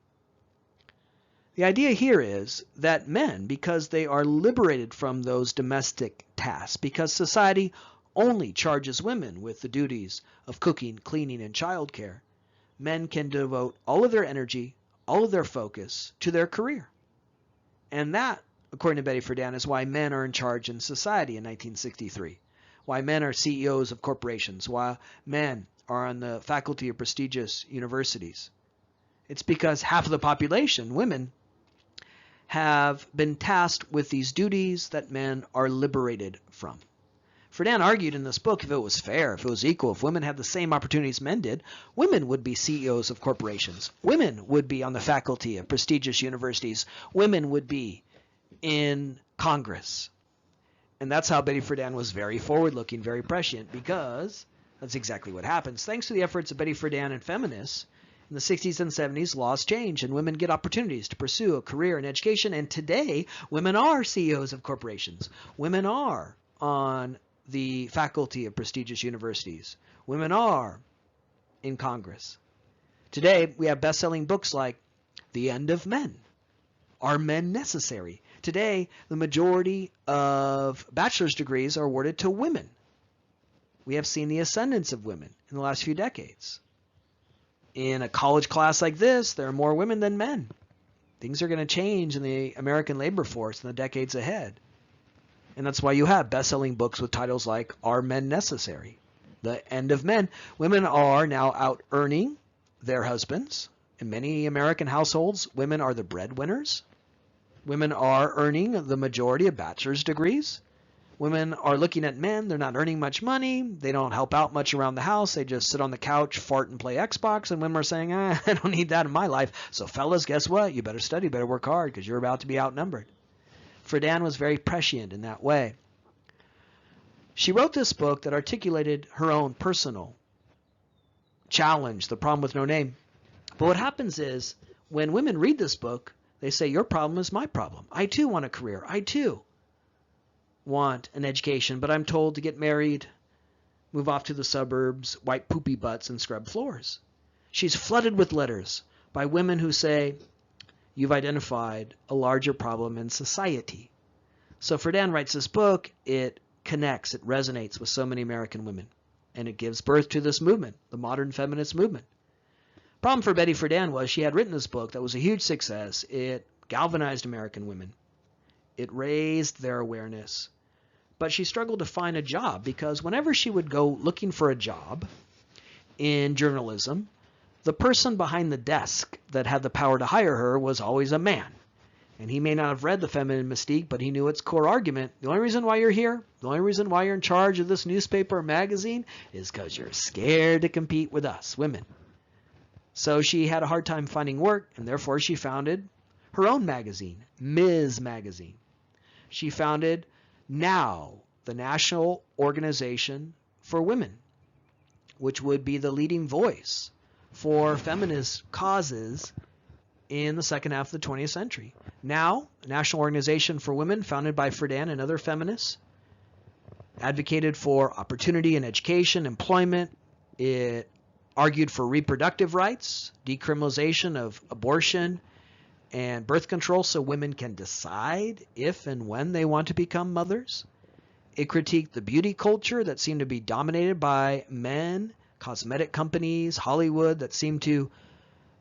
The idea here is that men, because they are liberated from those domestic tasks, because society only charges women with the duties of cooking, cleaning, and childcare, men can devote all of their energy, all of their focus to their career. And that, according to Betty Friedan, is why men are in charge in society in 1963. Why men are CEOs of corporations, why men are on the faculty of prestigious universities. It's because half of the population, women, have been tasked with these duties that men are liberated from. Friedan argued in this book, if it was fair, if it was equal, if women had the same opportunities men did, women would be CEOs of corporations. Women would be on the faculty of prestigious universities. Women would be in Congress. And that's how Betty Friedan was very forward-looking, very prescient, because that's exactly what happens. Thanks to the efforts of Betty Friedan and feminists, in the 60s and 70s, laws change and women get opportunities to pursue a career in education. And today, women are CEOs of corporations. Women are on the faculty of prestigious universities. Women are in Congress. Today, we have best-selling books like The End of Men. Are Men Necessary? Today, the majority of bachelor's degrees are awarded to women. We have seen the ascendance of women in the last few decades. In a college class like this, there are more women than men. Things are going to change in the American labor force in the decades ahead. And that's why you have best-selling books with titles like Are Men Necessary? The End of Men. Women are now out earning their husbands. In many American households, women are the breadwinners. Women are earning the majority of bachelor's degrees. Women are looking at men. They're not earning much money. They don't help out much around the house. They just sit on the couch, fart, and play Xbox. And women are saying, I don't need that in my life. So fellas, guess what? You better study, better work hard, because you're about to be outnumbered. Friedan was very prescient in that way. She wrote this book that articulated her own personal challenge, the problem with no name. But what happens is, when women read this book, They say, your problem is my problem. I too want a career. I too want an education, but I'm told to get married, move off to the suburbs, wipe poopy butts, and scrub floors. She's flooded with letters by women who say, you've identified a larger problem in society. So Friedan writes this book, it connects, it resonates with so many American women, and it gives birth to this movement, the modern feminist movement. Problem for Betty Friedan was she had written this book that was a huge success. It galvanized American women. It raised their awareness. But she struggled to find a job because whenever she would go looking for a job in journalism, the person behind the desk that had the power to hire her was always a man. And he may not have read The Feminine Mystique, but he knew its core argument. The only reason why you're here, the only reason why you're in charge of this newspaper or magazine is because you're scared to compete with us, women. So she had a hard time finding work, and therefore she founded her own magazine, Ms. Magazine. She founded NOW, the National Organization for Women, which would be the leading voice for feminist causes in the second half of the 20th century. NOW, a National Organization for Women, founded by Friedan and other feminists, advocated for opportunity in education, employment. It argued for reproductive rights, decriminalization of abortion and birth control so women can decide if and when they want to become mothers. It critiqued the beauty culture that seemed to be dominated by men, cosmetic companies, Hollywood, that seemed to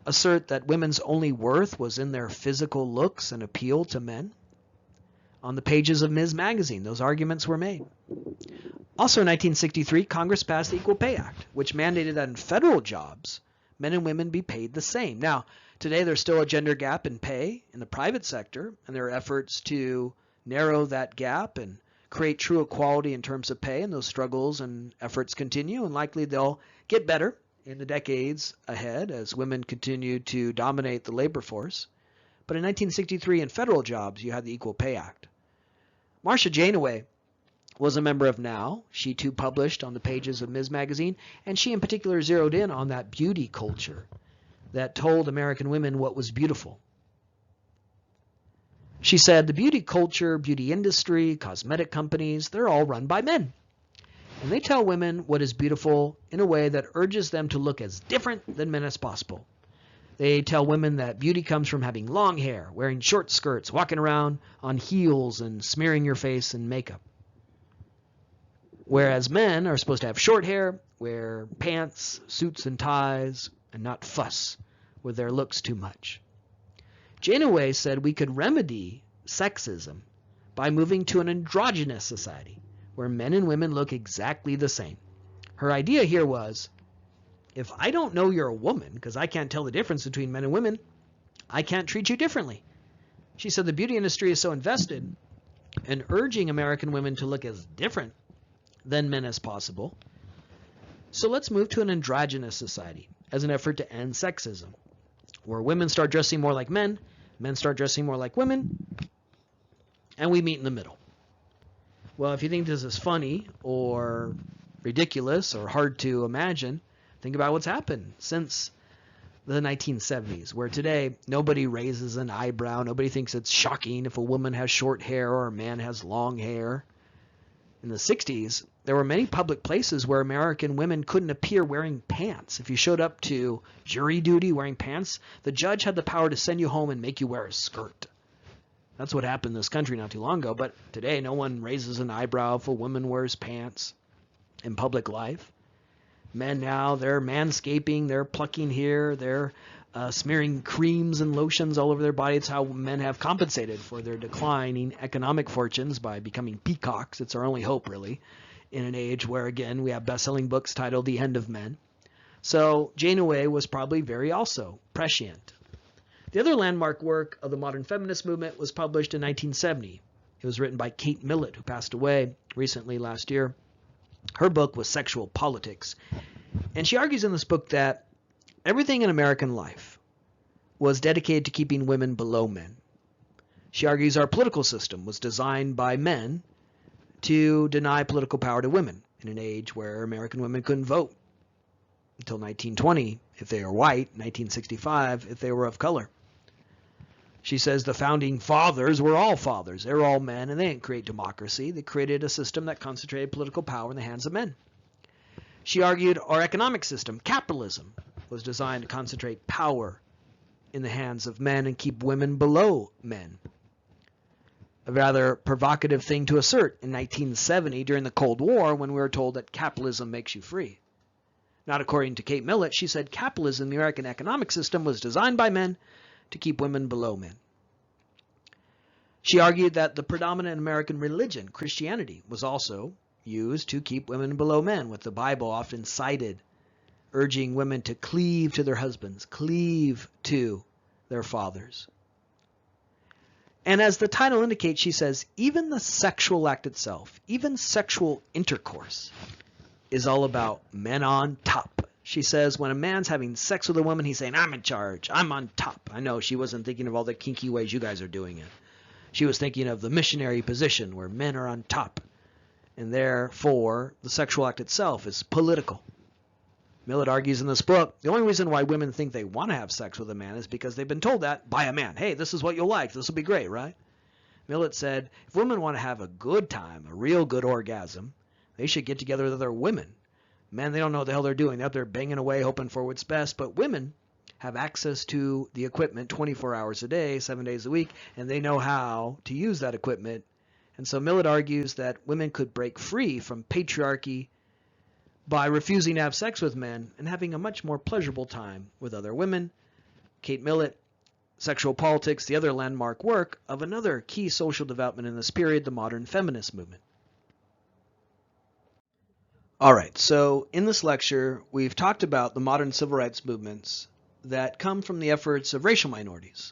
assert that women's only worth was in their physical looks and appeal to men. On the pages of Ms. Magazine, those arguments were made. Also in 1963, Congress passed the Equal Pay Act, which mandated that in federal jobs, men and women be paid the same. Now, today there's still a gender gap in pay in the private sector, and there are efforts to narrow that gap and create true equality in terms of pay, and those struggles and efforts continue, and likely they'll get better in the decades ahead as women continue to dominate the labor force. But in 1963, in federal jobs, you had the Equal Pay Act. Marcia Janeway was a member of NOW. She too published on the pages of Ms. Magazine, and she in particular zeroed in on that beauty culture that told American women what was beautiful. She said the beauty culture, beauty industry, cosmetic companies, they're all run by men. And they tell women what is beautiful in a way that urges them to look as different than men as possible. They tell women that beauty comes from having long hair, wearing short skirts, walking around on heels, and smearing your face in makeup. Whereas men are supposed to have short hair, wear pants, suits and ties, and not fuss with their looks too much. Janeway said we could remedy sexism by moving to an androgynous society where men and women look exactly the same. Her idea here was, if I don't know you're a woman, because I can't tell the difference between men and women, I can't treat you differently. She said the beauty industry is so invested in urging American women to look as different than men as possible. So let's move to an androgynous society as an effort to end sexism, where women start dressing more like men start dressing more like women, and we meet in the middle. Well, if you think this is funny or ridiculous or hard to imagine, think about what's happened since the 1970s, where today nobody raises an eyebrow, nobody thinks it's shocking if a woman has short hair or a man has long hair. In the 60s, there were many public places where American women couldn't appear wearing pants. If you showed up to jury duty wearing pants, the judge had the power to send you home and make you wear a skirt. That's what happened in this country not too long ago, but today no one raises an eyebrow if a woman wears pants in public life. Men now, they're manscaping, they're plucking hair, they're smearing creams and lotions all over their body. It's how men have compensated for their declining economic fortunes, by becoming peacocks. It's our only hope, really, in an age where, again, we have best-selling books titled The End of Men. So Janeway was probably very also prescient. The other landmark work of the modern feminist movement was published in 1970. It was written by Kate Millett, who passed away recently last year. Her book was Sexual Politics. And she argues in this book that everything in American life was dedicated to keeping women below men. She argues our political system was designed by men to deny political power to women in an age where American women couldn't vote until 1920 if they were white, 1965 if they were of color. She says the founding fathers were all fathers. They were all men, and they didn't create democracy. They created a system that concentrated political power in the hands of men. She argued our economic system, capitalism, was designed to concentrate power in the hands of men and keep women below men. A rather provocative thing to assert in 1970 during the Cold War, when we were told that capitalism makes you free. Not according to Kate Millett. She said capitalism, the American economic system, was designed by men to keep women below men. She argued that the predominant American religion, Christianity, was also used to keep women below men, with the Bible often cited, urging women to cleave to their husbands, cleave to their fathers. And as the title indicates, she says, even the sexual act itself, even sexual intercourse, is all about men on top. She says when a man's having sex with a woman, he's saying, I'm in charge, I'm on top. I know she wasn't thinking of all the kinky ways you guys are doing it. She was thinking of the missionary position where men are on top. And therefore, the sexual act itself is political. Millett argues in this book, the only reason why women think they want to have sex with a man is because they've been told that by a man. Hey, this is what you'll like. This will be great, right? Millett said, if women want to have a good time, a real good orgasm, they should get together with other women. Men, they don't know what the hell they're doing. They're out there banging away, hoping for what's best. But women have access to the equipment 24 hours a day, 7 days a week, and they know how to use that equipment. And so Millett argues that women could break free from patriarchy by refusing to have sex with men and having a much more pleasurable time with other women. Kate Millett, Sexual Politics, the other landmark work of another key social development in this period, the modern feminist movement. All right, so in this lecture, we've talked about the modern civil rights movements that come from the efforts of racial minorities.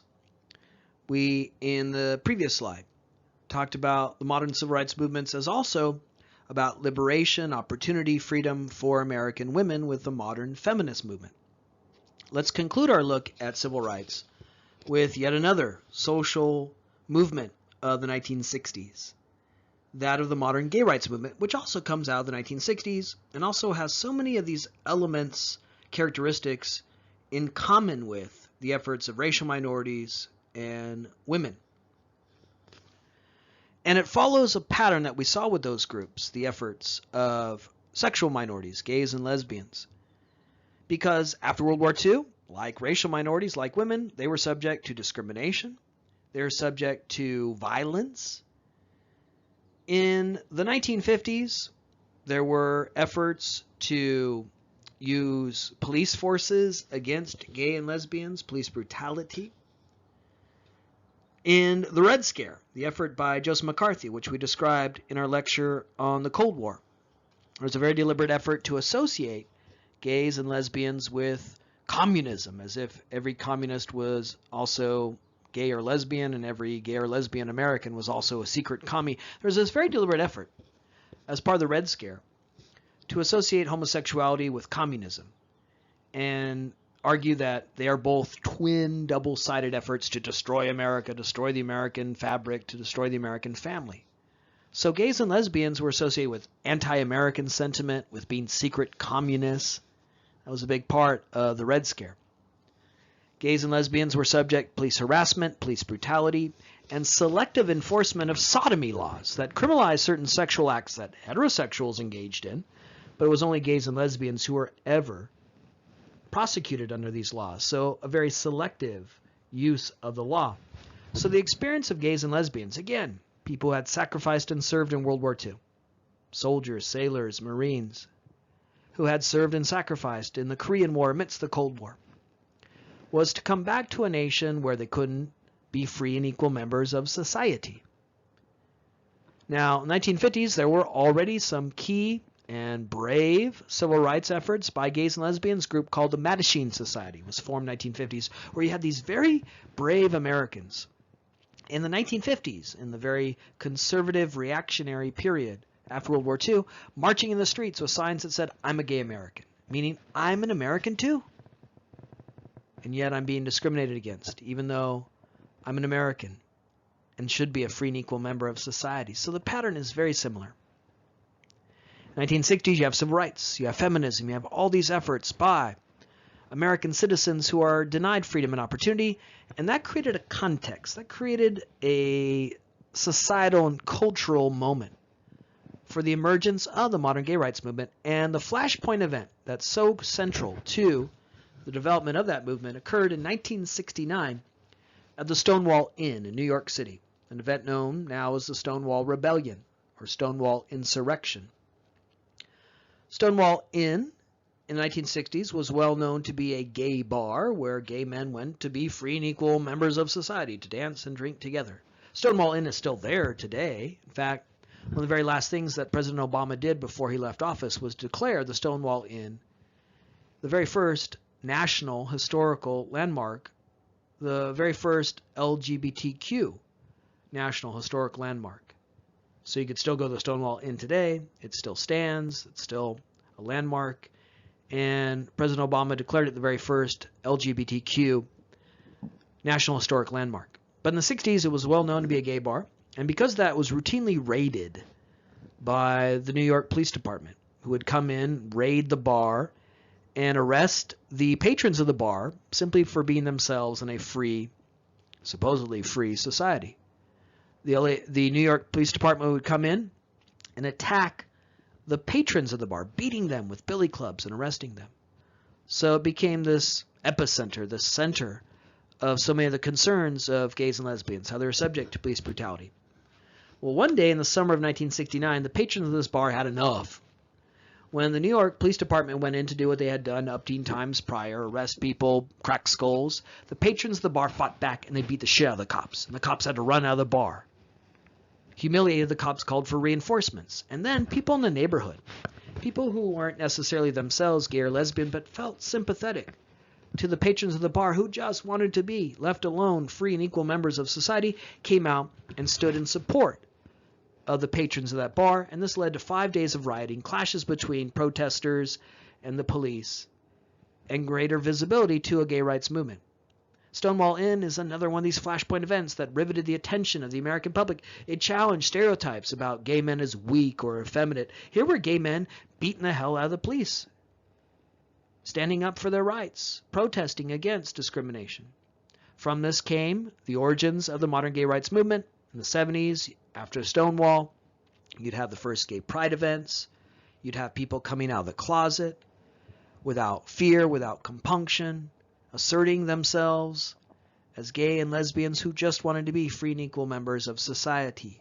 We, in the previous slide, talked about the modern civil rights movements as also about liberation, opportunity, freedom for American women with the modern feminist movement. Let's conclude our look at civil rights with yet another social movement of the 1960s. That of the modern gay rights movement, which also comes out of the 1960s and also has so many of these elements, characteristics in common with the efforts of racial minorities and women. And it follows a pattern that we saw with those groups, the efforts of sexual minorities, gays and lesbians. Because after World War II, like racial minorities, like women, they were subject to discrimination. They were subject to violence. In the 1950s, there were efforts to use police forces against gay and lesbians, police brutality. In the Red Scare, the effort by Joseph McCarthy, which we described in our lecture on the Cold War, there was a very deliberate effort to associate gays and lesbians with communism, as if every communist was also gay or lesbian, and every gay or lesbian American was also a secret commie. There's this very deliberate effort, as part of the Red Scare, to associate homosexuality with communism and argue that they are both twin, double-sided efforts to destroy America, destroy the American fabric, to destroy the American family. So gays and lesbians were associated with anti-American sentiment, with being secret communists. That was a big part of the Red Scare. Gays and lesbians were subject to police harassment, police brutality, and selective enforcement of sodomy laws that criminalized certain sexual acts that heterosexuals engaged in, but it was only gays and lesbians who were ever prosecuted under these laws. So a very selective use of the law. So the experience of gays and lesbians, again, people who had sacrificed and served in World War II, soldiers, sailors, Marines, who had served and sacrificed in the Korean War amidst the Cold War, was to come back to a nation where they couldn't be free and equal members of society. Now, in the 1950s, there were already some key and brave civil rights efforts by gays and lesbians. A group called the Mattachine Society was formed in the 1950s, where you had these very brave Americans in the 1950s, in the very conservative reactionary period after World War II, marching in the streets with signs that said, "I'm a gay American," meaning I'm an American too. And yet I'm being discriminated against, even though I'm an American and should be a free and equal member of society. So the pattern is very similar. In the 1960s, you have civil rights, you have feminism, you have all these efforts by American citizens who are denied freedom and opportunity, and that created a context, that created a societal and cultural moment for the emergence of the modern gay rights movement. And the flashpoint event that's so central to the development of that movement occurred in 1969 at the Stonewall Inn in New York City, an event known now as the Stonewall Rebellion or Stonewall Insurrection. Stonewall Inn in the 1960s was well known to be a gay bar where gay men went to be free and equal members of society, to dance and drink together. Stonewall Inn is still there today. In fact, one of the very last things that President Obama did before he left office was declare the Stonewall Inn the very first national historical landmark, the very first LGBTQ national historic landmark. So you could still go to the Stonewall Inn today. It still stands. It's still a landmark. And President Obama declared it the very first LGBTQ national historic landmark. But in the 60s, it was well known to be a gay bar. And because that was routinely raided by the New York Police Department, who would come in, raid the bar, and arrest the patrons of the bar simply for being themselves in a free, supposedly free society. The New York Police Department would come in and attack the patrons of the bar, beating them with billy clubs and arresting them. So it became this epicenter, this center of so many of the concerns of gays and lesbians, how they were subject to police brutality. Well, one day in the summer of 1969, the patrons of this bar had enough. When the New York Police Department went in to do what they had done 18 times prior, arrest people, crack skulls, the patrons of the bar fought back and they beat the shit out of the cops. And the cops had to run out of the bar. Humiliated, the cops called for reinforcements. And then people in the neighborhood, people who weren't necessarily themselves gay or lesbian, but felt sympathetic to the patrons of the bar who just wanted to be left alone, free and equal members of society, came out and stood in support of the patrons of that bar. And this led to 5 days of rioting, clashes between protesters and the police, and greater visibility to a gay rights movement. Stonewall Inn is another one of these flashpoint events that riveted the attention of the American public. It challenged stereotypes about gay men as weak or effeminate. Here were gay men beating the hell out of the police, standing up for their rights, protesting against discrimination. From this came the origins of the modern gay rights movement. In the 70s, after Stonewall, you'd have the first gay pride events. You'd have people coming out of the closet without fear, without compunction, asserting themselves as gay and lesbians who just wanted to be free and equal members of society,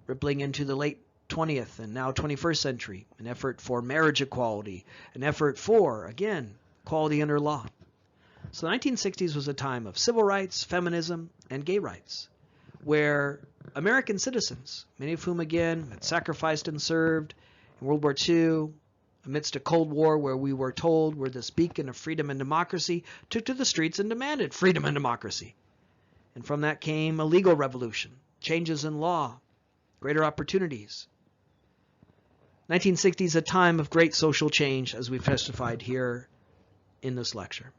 rippling into the late 20th and now 21st century, an effort for marriage equality, an effort for, again, equality under law. So the 1960s was a time of civil rights, feminism, and gay rights, where American citizens, many of whom, again, had sacrificed and served in World War II, amidst a Cold War where we were told we're this beacon of freedom and democracy, took to the streets and demanded freedom and democracy. And from that came a legal revolution, changes in law, greater opportunities. 1960s, a time of great social change, as we've testified here in this lecture.